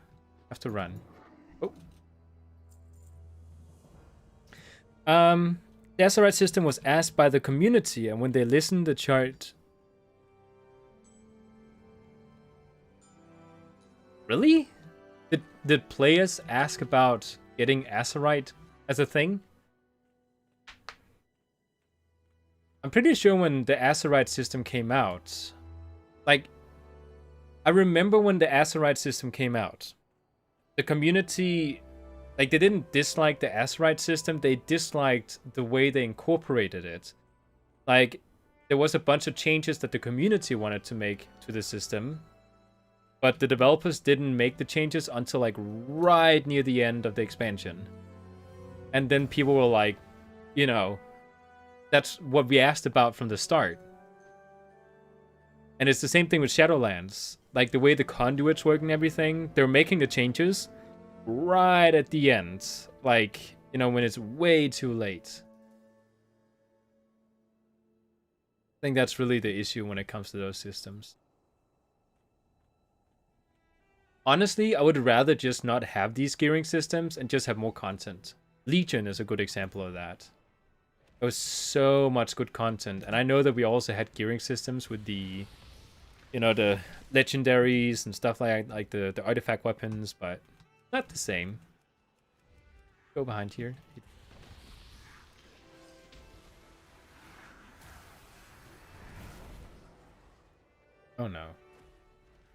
run. Oh. The Azerite system was asked by the community, and when they listened, the chart. Really? Did players ask about getting Azerite as a thing? I'm pretty sure when the Azerite system came out, like, I remember when the Azerite system came out, the community, like, they didn't dislike the Azerite system, they disliked the way they incorporated it. Like, there was a bunch of changes that the community wanted to make to the system, but the developers didn't make the changes until, like, right near the end of the expansion. And then people were like, you know, that's what we asked about from the start. And it's the same thing with Shadowlands. Like, the way the conduits work and everything, they're making the changes right at the end. Like, you know, when it's way too late. I think that's really the issue when it comes to those systems. Honestly, I would rather just not have these gearing systems and just have more content. Legion is a good example of that. There was so much good content. And I know that we also had gearing systems with the, you know, the legendaries and stuff like the artifact weapons, but not the same. Go behind here. Oh no.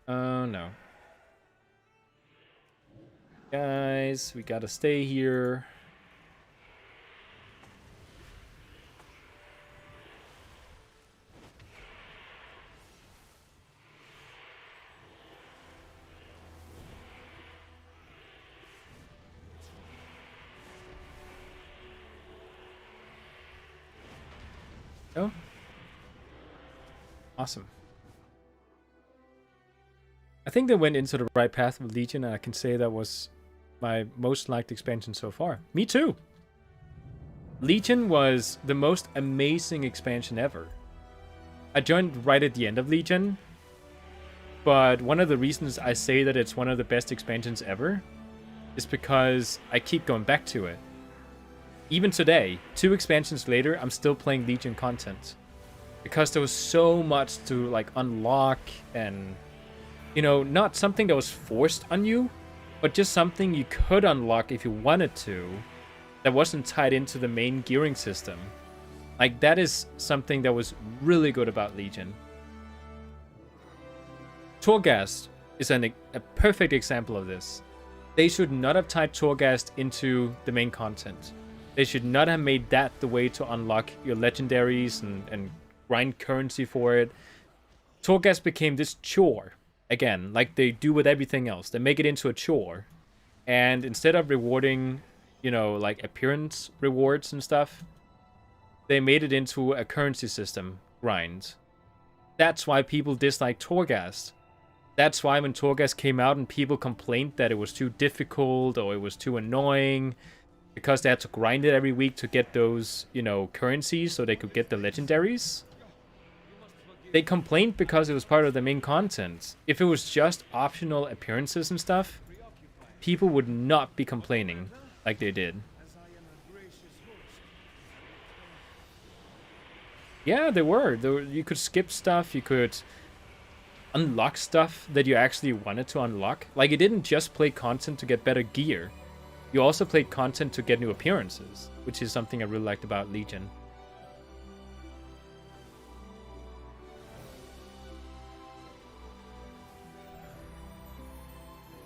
Oh no. Guys, we gotta stay here. Oh. Awesome. I think they went into the right path with Legion, and I can say that was my most liked expansion so far. Me too! Legion was the most amazing expansion ever. I joined right at the end of Legion, but one of the reasons I say that it's one of the best expansions ever is because I keep going back to it. Even today, 2 expansions later, I'm still playing Legion content. Because there was so much to like unlock and, you know, not something that was forced on you, but just something you could unlock if you wanted to, that wasn't tied into the main gearing system. Like, that is something that was really good about Legion. Torghast is a perfect example of this. They should not have tied Torghast into the main content. They should not have made that the way to unlock your legendaries and grind currency for it. Torghast became this chore. Again, like they do with everything else. They make it into a chore. And instead of rewarding, you know, like appearance rewards and stuff, they made it into a currency system grind. That's why people dislike Torghast. That's why when Torghast came out and people complained that it was too difficult or it was too annoying, because they had to grind it every week to get those, you know, currencies so they could get the legendaries. They complained because it was part of the main content. If it was just optional appearances and stuff, people would not be complaining like they did. Yeah, they were. You could skip stuff, you could unlock stuff that you actually wanted to unlock. Like, you didn't just play content to get better gear. You also played content to get new appearances, which is something I really liked about Legion.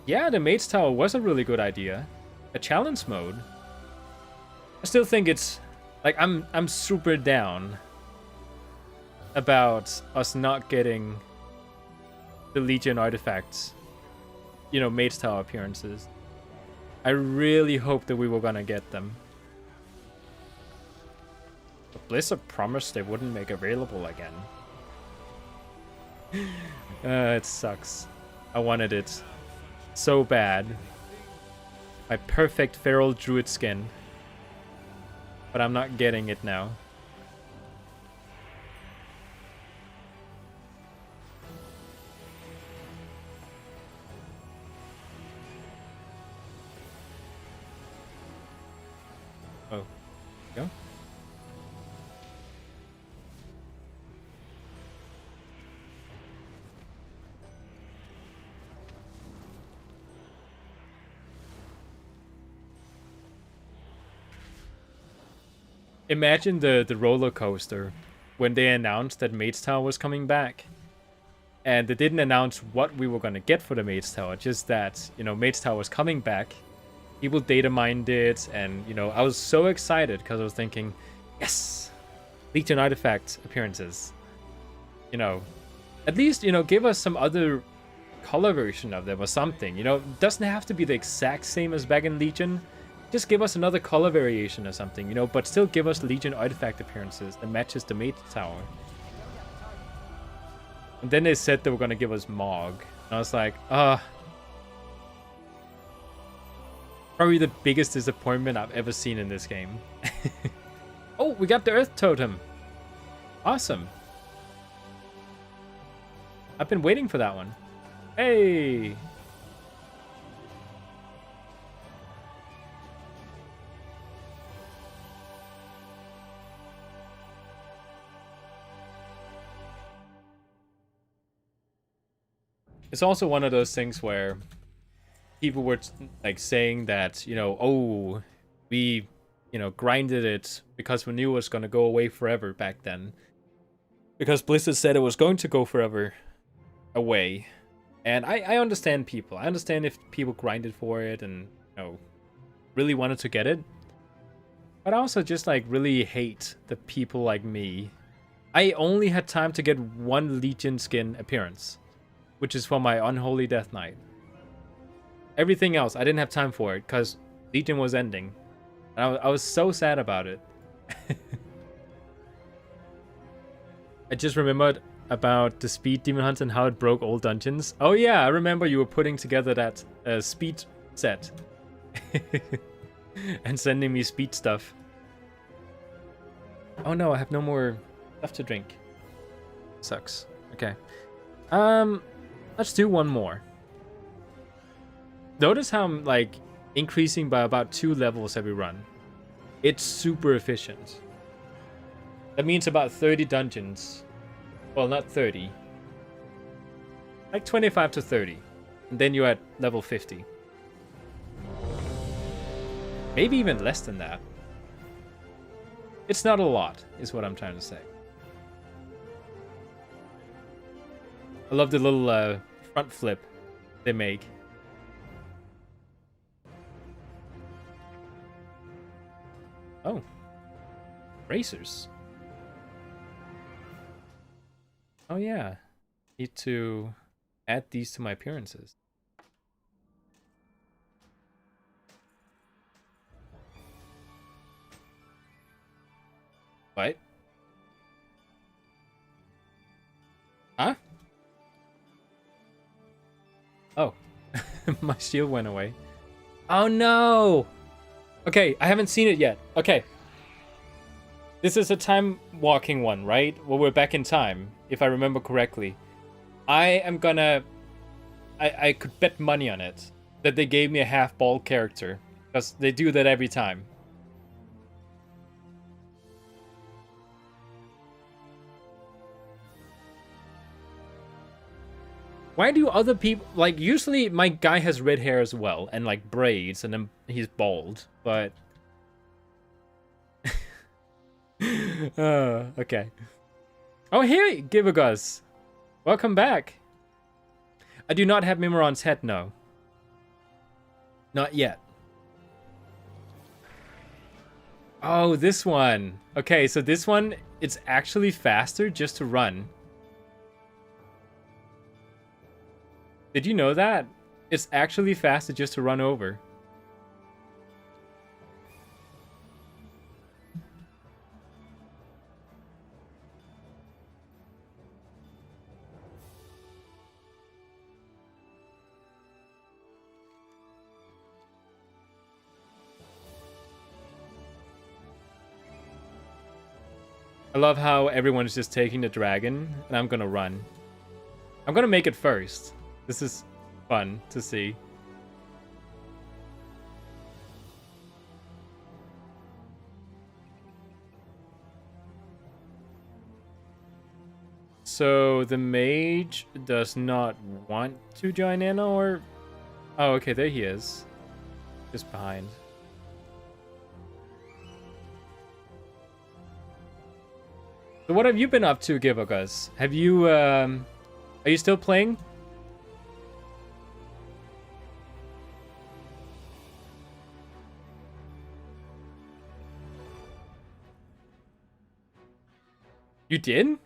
Yeah, the Maid's Tower was a really good idea. A challenge mode. I still think it's like I'm super down about us not getting the Legion artifacts, you know, Maid's Tower appearances. I really hope that we were gonna get them. But Blizzard promised they wouldn't make available again. It sucks. I wanted it so bad. My perfect feral druid skin. But I'm not getting it now. Oh, go. Imagine the roller coaster when they announced that Maid's Tower was coming back. And they didn't announce what we were gonna get for the Maid's Tower, just that, you know, Maid's Tower was coming back. People data mined it, and, you know, I was so excited because I was thinking, yes! Legion artifact appearances. You know, at least, you know, give us some other color version of them or something. You know, it doesn't have to be the exact same as back in Legion. Just give us another color variation or something, you know, but still give us Legion artifact appearances that matches the Maid's Tower. And then they said they were gonna give us Mog. And I was like, probably the biggest disappointment I've ever seen in this game. Oh, we got the Earth Totem. Awesome. I've been waiting for that one. Hey! It's also one of those things where people were like saying that, you know, oh, we, you know, grinded it because we knew it was going to go away forever back then. Because Blizzard said it was going to go forever away. And I understand people. I understand if people grinded for it and, you know, really wanted to get it. But I also just like really hate the people like me. I only had time to get one Legion skin appearance, which is for my Unholy Death Knight. Everything else, I didn't have time for it because Legion was ending. And I was so sad about it. I just remembered about the speed Demon Hunt and how it broke old dungeons. Oh yeah, I remember you were putting together that speed set. And sending me speed stuff. Oh no, I have no more stuff to drink. Sucks. Okay. Let's do one more. Notice how I'm like increasing by about 2 levels every run. It's super efficient. That means about 30 dungeons. Well, not 30. Like 25 to 30. And then you're at level 50. Maybe even less than that. It's not a lot, is what I'm trying to say. I love the little front flip they make. Oh. Racers. Oh yeah. Need to add these to my appearances. What? Huh? Oh. My shield went away. Oh no! Okay, I haven't seen it yet. Okay. This is a time walking one, right? Well, we're back in time, if I remember correctly. I am gonna... I could bet money on it that they gave me a half-bald character. Because they do that every time. Why do other people... Like, usually my guy has red hair as well. And, like, braids. And then he's bald. But... okay. Oh, hey, Givagus. Welcome back. I do not have Mimiron's head, no. Not yet. Oh, this one. Okay, so this one, it's actually faster just to run. Did you know that? It's actually faster just to run over. I love how everyone's just taking the dragon, and I'm gonna run. I'm gonna make it first. This is fun to see. So the mage does not want to join in, or... Oh, okay, there he is. Just behind. So what have you been up to, Givagus? Have you, are you still playing? You did?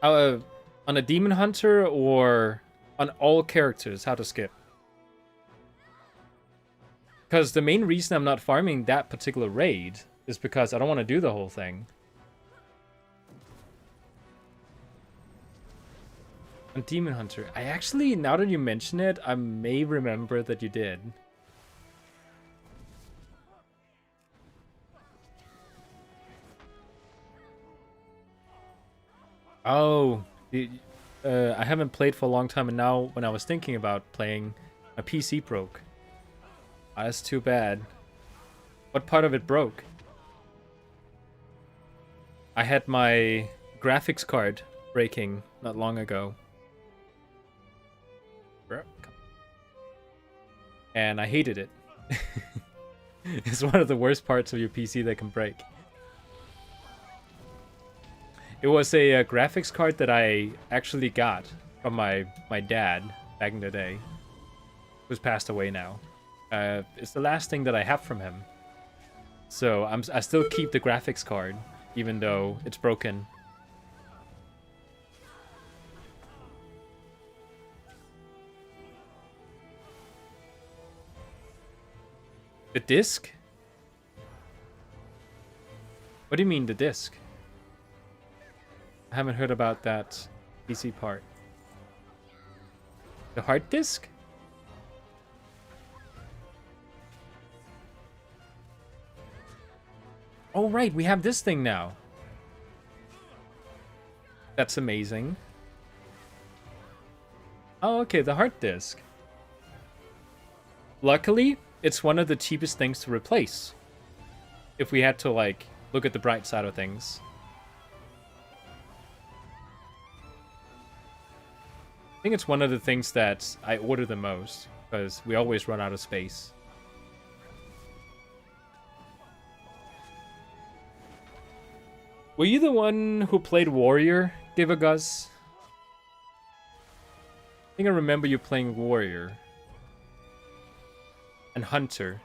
On a demon hunter or on all characters, how to skip? Because the main reason I'm not farming that particular raid is because I don't want to do the whole thing. On Demon Hunter. I actually, now that you mention it, I may remember that you did. Oh, I haven't played for a long time, and now when I was thinking about playing, my PC broke. Oh, that's too bad. What part of it broke? I had my graphics card breaking not long ago. And I hated it. It's one of the worst parts of your PC that can break. It was a graphics card that I actually got from my dad back in the day, who's passed away now. It's the last thing that I have from him. So I still keep the graphics card, even though it's broken. The disc? What do you mean, the disc? I haven't heard about that PC part. The hard disk? Oh, right, we have this thing now. That's amazing. Oh, okay, the hard disk. Luckily, it's one of the cheapest things to replace. If we had to, like, look at the bright side of things. I think it's one of the things that I order the most, because we always run out of space. Were you the one who played Warrior, Givagus? I think I remember you playing Warrior. And Hunter.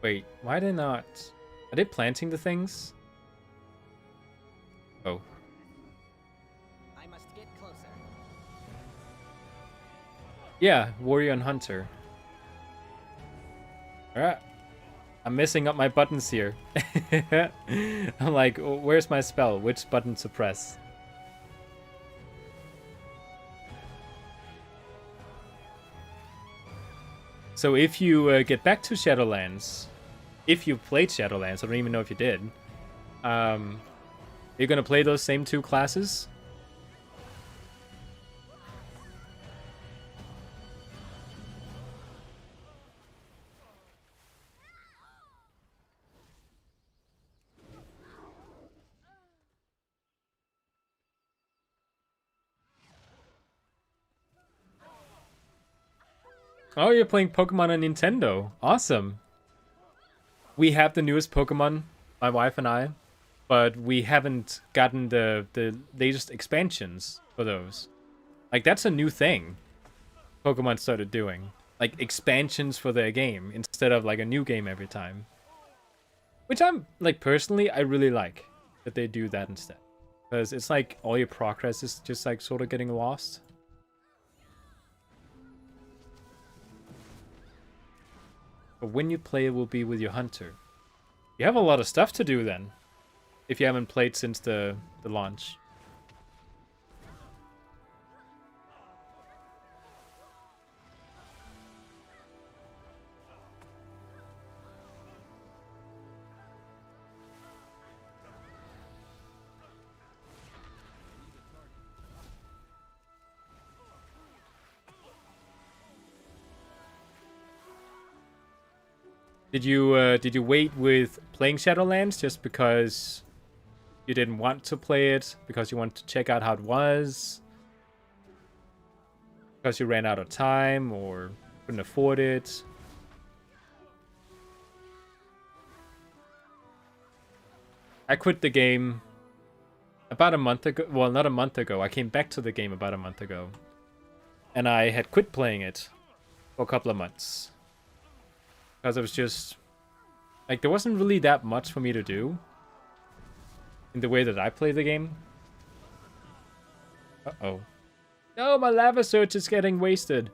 Wait, why are they not... Are they planting the things? Oh. I must get closer. Yeah, Warrior and Hunter. Alright. I'm messing up my buttons here. I'm like, where's my spell? Which button to press? So if you get back to Shadowlands, if you played Shadowlands, I don't even know if you did, you're gonna play those same two classes? Oh, you're playing Pokemon on Nintendo. Awesome. We have the newest Pokemon, my wife and I, but we haven't gotten the latest expansions for those. Like, that's a new thing Pokemon started doing. Like, expansions for their game instead of, like, a new game every time. Which I'm, like, personally, I really like that they do that instead. Because it's like all your progress is just, like, sort of getting lost. But when you play, it will be with your hunter. You have a lot of stuff to do then, if you haven't played since the launch. Did you wait with playing Shadowlands just because you didn't want to play it? Because you wanted to check out how it was? Because you ran out of time or couldn't afford it? I quit the game about a month ago. Well, not a month ago. I came back to the game about a month ago. And I had quit playing it for a couple of months. Because it was just... Like, there wasn't really that much for me to do in the way that I play the game. Uh-oh. No, my lava search is getting wasted.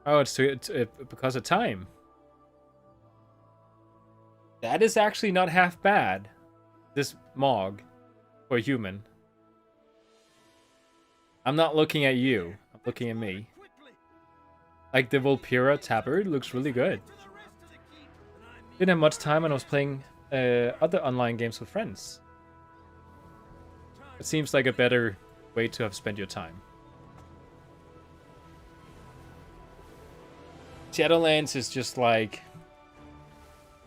Oh, it's because of time. That is actually not half bad. This Mog for a human. I'm not looking at you. I'm looking at me. Like, the Volpira tabard looks really good. Didn't have much time when I was playing other online games with friends. It seems like a better way to have spent your time. Shadowlands is just like...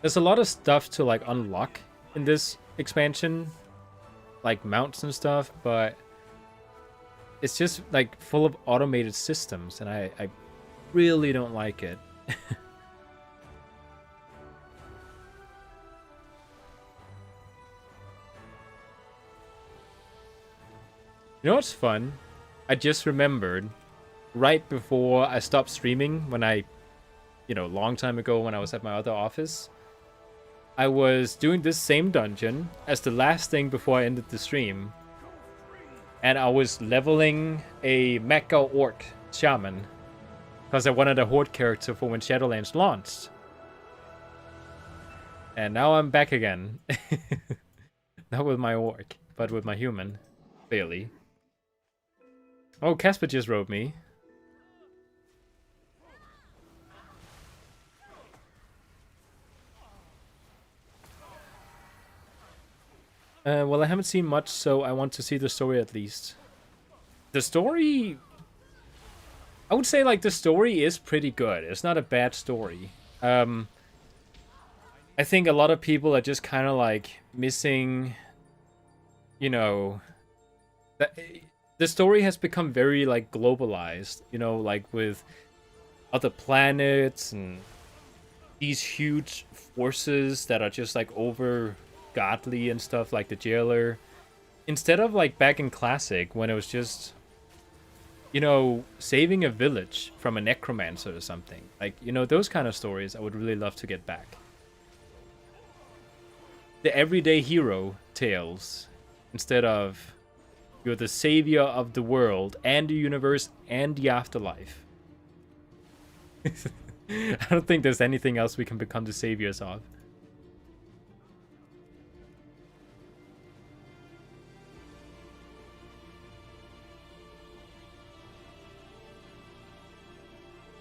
There's a lot of stuff to, like, unlock in this expansion. Like, mounts and stuff, but... It's just, like, full of automated systems, and I really don't like it. You know what's fun? I just remembered, right before I stopped streaming, when I, you know, long time ago when I was at my other office, I was doing this same dungeon as the last thing before I ended the stream. And I was leveling a Mecha Orc Shaman. Because I wanted a Horde character for when Shadowlands launched. And now I'm back again. Not with my orc, but with my human. Clearly. Oh, Casper just wrote me. Well, I haven't seen much, so I want to see the story at least. The story... I would say, like, the story is pretty good. It's not a bad story. I think a lot of people are just kind of, like, missing... You know... The story has become very, like, globalized. You know, like, with other planets and these huge forces that are just, like, over... godly and stuff, like the jailer, instead of like back in classic when it was just, you know, saving a village from a necromancer or something, like, you know, those kind of stories I would really love to get back. The everyday hero tales, instead of you're the savior of the world and the universe and the afterlife. I don't think there's anything else we can become the saviors of.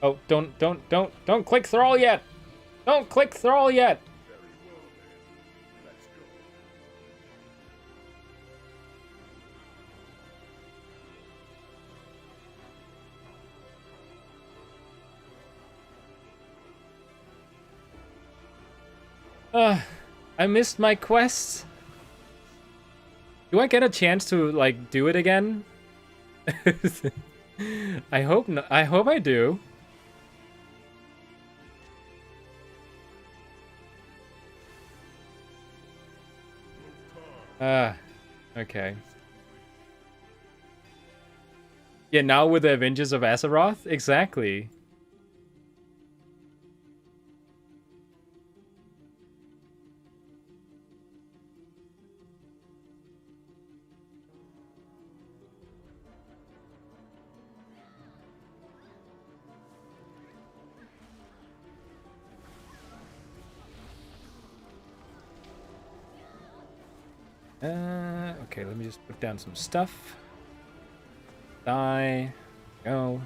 Oh, don't click thrall yet! Don't click thrall yet! I missed my quest. Do I get a chance to, like, do it again? I hope no, I hope I do. Okay. Yeah, now with the Avengers of Azeroth? Exactly. Okay, let me just put down some stuff. Die. Go.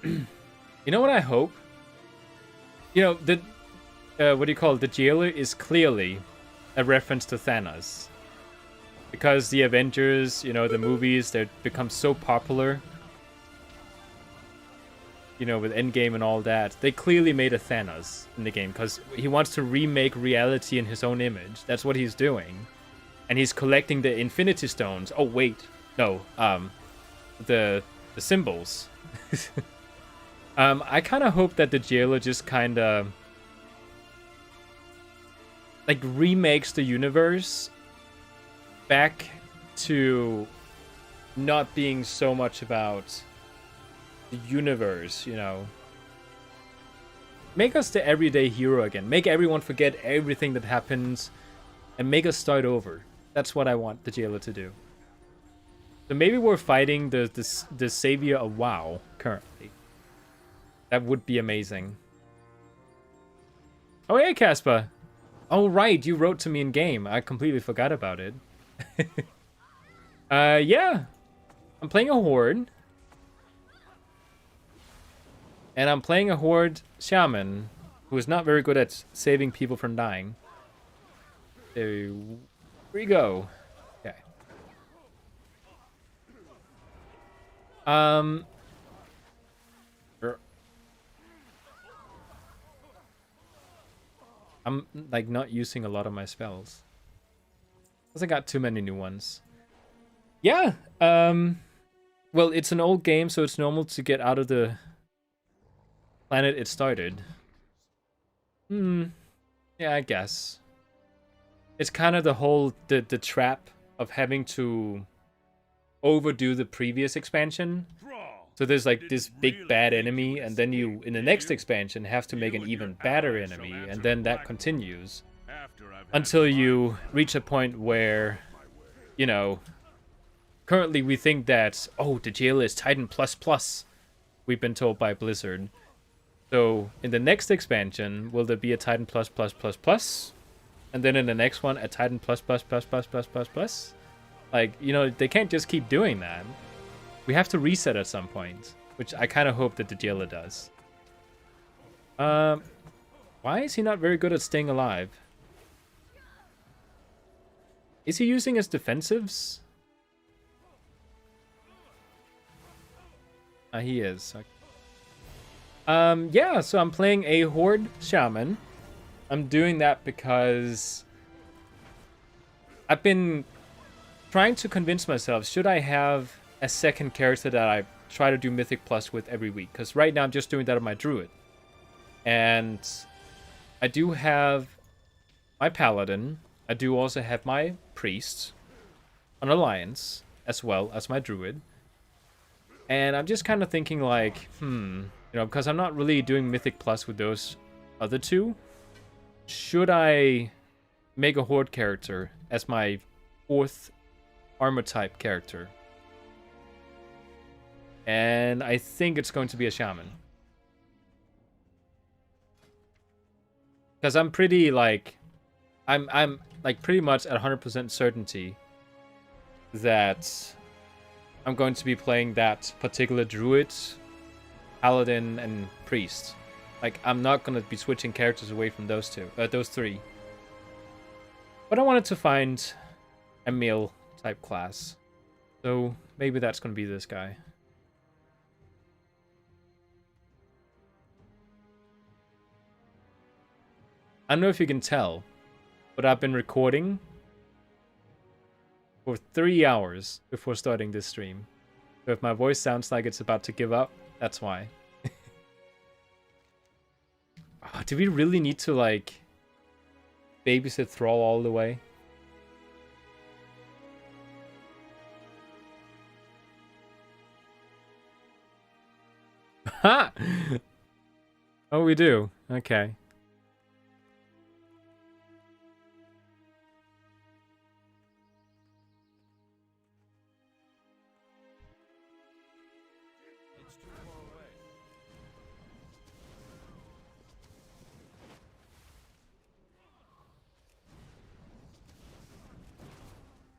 You know what I hope? You know, the what do you call it? The jailer is clearly a reference to Thanos. Because the Avengers, you know, the movies, they've become so popular. You know, with Endgame and all that. They clearly made a Thanos in the game because he wants to remake reality in his own image. That's what he's doing. And he's collecting the Infinity Stones. Oh, wait. No. The symbols. I kind of hope that the jailer just kind of like remakes the universe back to not being so much about the universe, you know. Make us the everyday hero again. Make everyone forget everything that happens and make us start over. That's what I want the jailer to do. So maybe we're fighting the savior of WoW currently. That would be amazing. Oh, hey, Casper. Oh, right. You wrote to me in game. I completely forgot about it. Yeah. I'm playing a horde. And I'm playing a horde shaman who is not very good at saving people from dying. There we go. Okay. I'm, like, not using a lot of my spells. Because I got too many new ones. Yeah, well, it's an old game, so it's normal to get out of the planet it started. Yeah, I guess. It's kind of the whole, the trap of having to overdo the previous expansion. So there's like this big bad enemy, and then you, in the next expansion, have to make an even badder enemy, and then that continues until you reach a point where, you know, currently we think that, oh, the jail is Titan++, we've been told by Blizzard. So in the next expansion, will there be a Titan++++? And then in the next one, a Titan+++++++++? Like, you know, they can't just keep doing that. We have to reset at some point, which I kind of hope that the jailer does. Why is he not very good at staying alive? Is he using his defensives? He is. Okay. Yeah, so I'm playing a Horde Shaman. I'm doing that because I've been trying to convince myself, should I have a second character that I try to do Mythic Plus with every week? Because right now I'm just doing that on my Druid. And I do have my Paladin. I do also have my Priest on Alliance, as well as my Druid. And I'm just kind of thinking like, you know, because I'm not really doing Mythic Plus with those other two. Should I make a Horde character as my 4th armor type character? And I think it's going to be a Shaman. Because I'm pretty like, I'm like pretty much at 100% certainty that I'm going to be playing that particular Druid, Paladin, and Priest. Like, I'm not going to be switching characters away from those three. But I wanted to find a male type class. So maybe that's going to be this guy. I don't know if you can tell, but I've been recording for 3 hours before starting this stream. So if my voice sounds like it's about to give up, that's why. Oh, do we really need to, like, babysit Thrall all the way? Ha! Oh, we do. Okay.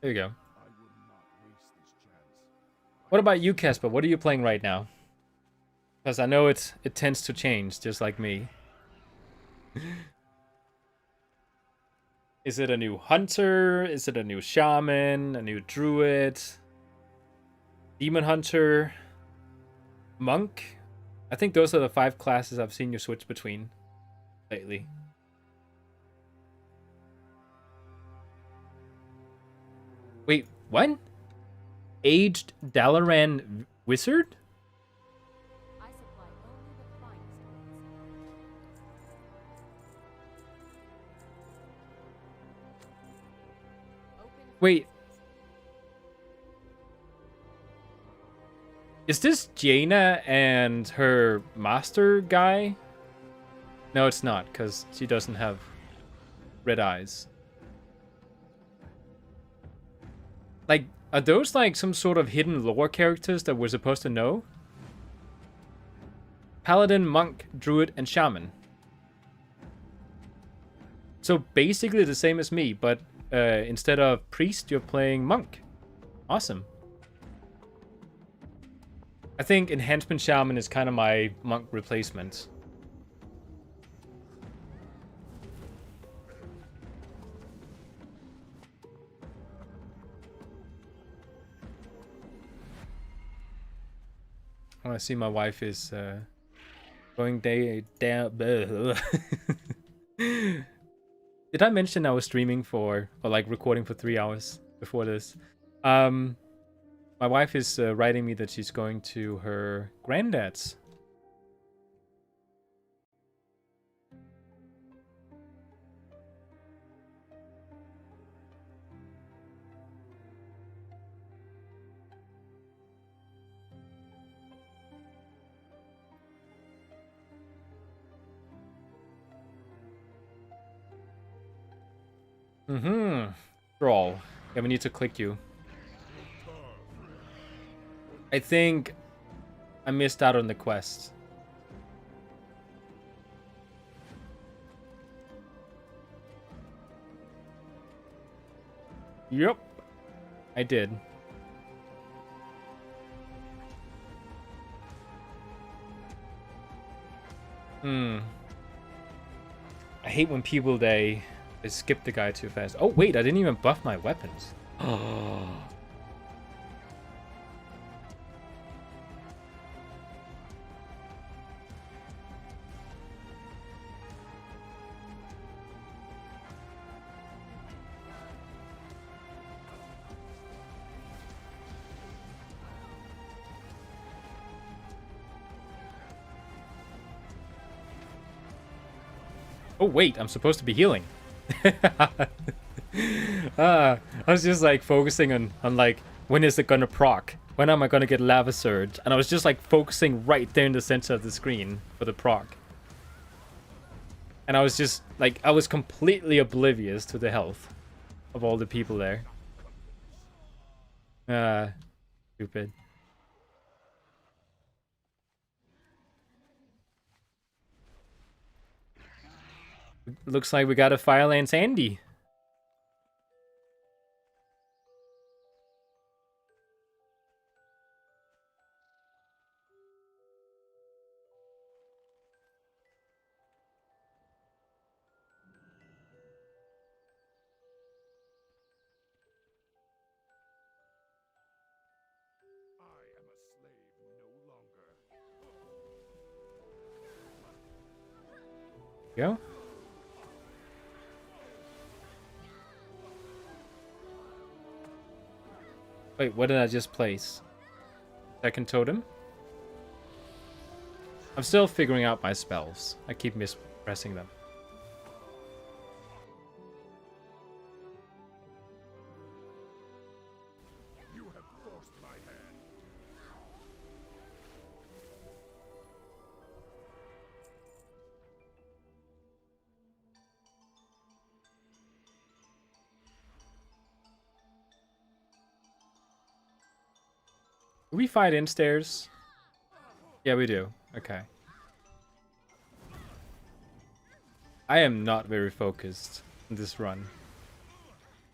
There you go. What about you, Casper? What are you playing right now? Because I know it tends to change, just like me. Is it a new hunter? Is it a new shaman? A new druid? Demon hunter? Monk? I think those are the 5 classes I've seen you switch between lately. Wait, what? Aged Dalaran wizard? I supply only the finest ones. Wait. Is this Jaina and her master guy? No, it's not, because she doesn't have red eyes. Like, are those like some sort of hidden lore characters that we're supposed to know? Paladin, Monk, Druid, and Shaman. So basically the same as me, but instead of Priest, you're playing Monk. Awesome. I think Enhancement Shaman is kind of my Monk replacement. Oh, I see my wife is going down. Did I mention I was streaming or like recording for 3 hours before this? My wife is writing me that she's going to her granddad's. Mm-hmm. Brawl. Yeah, we need to click you. I think I missed out on the quest. Yep. I did. I hate when people they skip the guy too fast. Oh wait, I didn't even buff my weapons. Oh. Oh wait, I'm supposed to be healing. I was just like focusing on like when is it gonna proc? When am I gonna get lava surge? And I was just like focusing right there in the center of the screen for the proc. And I was just like I was completely oblivious to the health of all the people there. Stupid. Looks like we got a Firelance Andy. Go. Wait, what did I just place? Second totem? I'm still figuring out my spells. I keep mispressing them. You have forced my hand. Do we fight in stairs? Yeah, we do. Okay. I am not very focused in this run.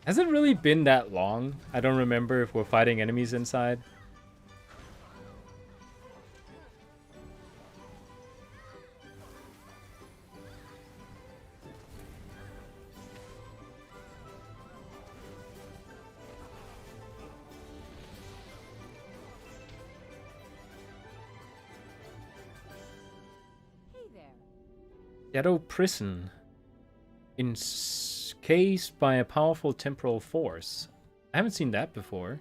Has it really been that long? I don't remember if we're fighting enemies inside. Hey there. Shadow Prison. Encased by a powerful temporal force. I haven't seen that before.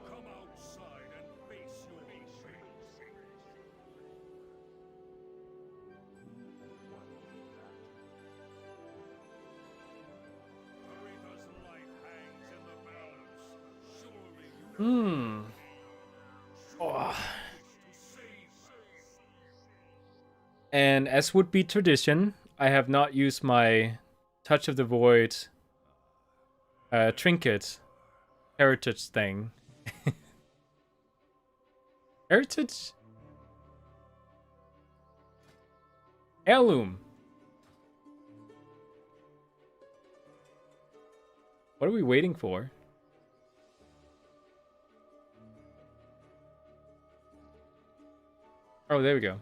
Come outside and face your fate. Aretha's life hangs in the balance. Surely you Oh. And as would be tradition, I have not used my Touch of the Void trinket heritage thing. Heritage? Heirloom. What are we waiting for? Oh, there we go.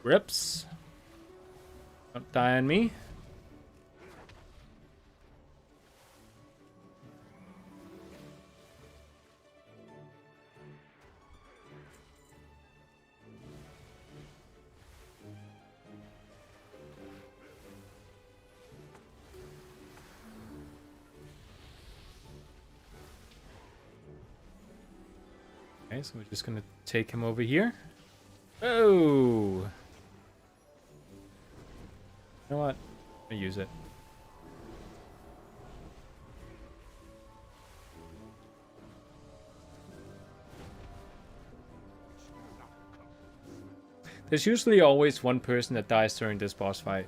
Rips. Don't die on me. Okay, so we're just gonna take him over here. Oh! You know what? I'm gonna use it. There's usually always one person that dies during this boss fight.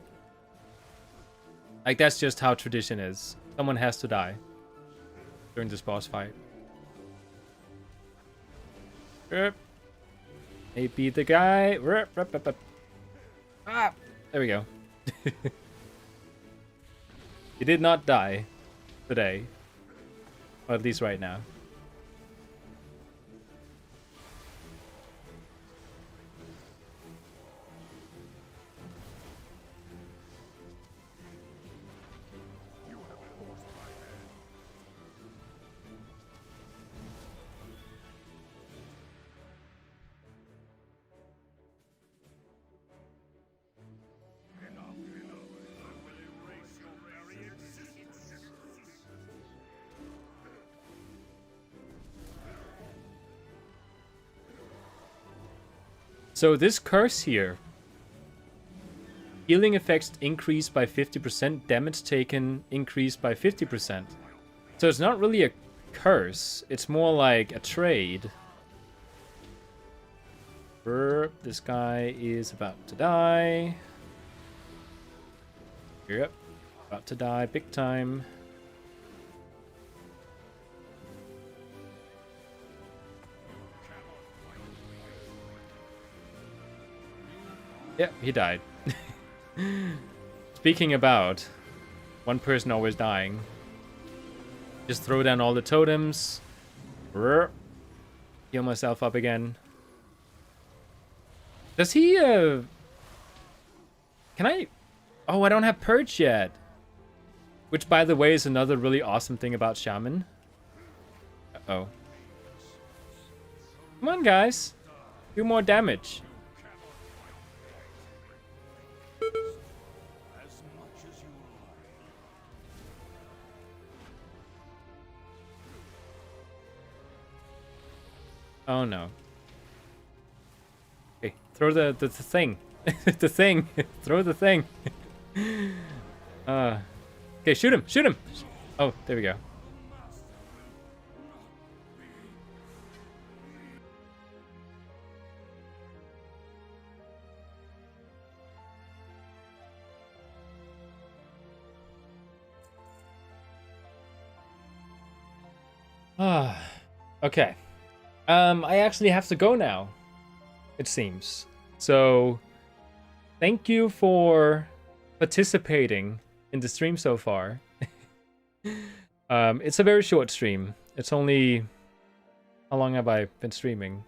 Like, that's just how tradition is. Someone has to die during this boss fight. They beat the guy. Ah, there we go. He did not die today. Or at least right now. So this curse here, healing effects increased by 50%, damage taken increased by 50%. So it's not really a curse, it's more like a trade. This guy is about to die. Yep, about to die big time. Yeah, he died. Speaking about one person always dying, just throw down all the totems. Heal myself up again. Does he, can I? Oh, I don't have Purge yet. Which, by the way, is another really awesome thing about Shaman. Uh-oh. Come on, guys. Do more damage. Oh no. Okay, throw the thing. The thing. Throw the thing. Okay, shoot him. Shoot him. Oh, there we go. Okay. I actually have to go now, it seems. So, thank you for participating in the stream so far. It's a very short stream. It's only... How long have I been streaming?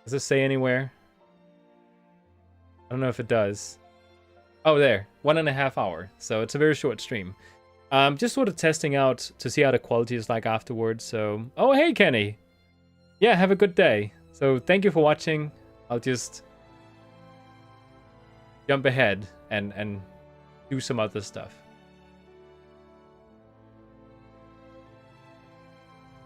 Does it say anywhere? I don't know if it does. Oh, there. 1.5 hours. So it's a very short stream. Just sort of testing out to see how the quality is like afterwards. So, oh, hey, Kenny. Yeah, have a good day. So thank you for watching. I'll just jump ahead and do some other stuff.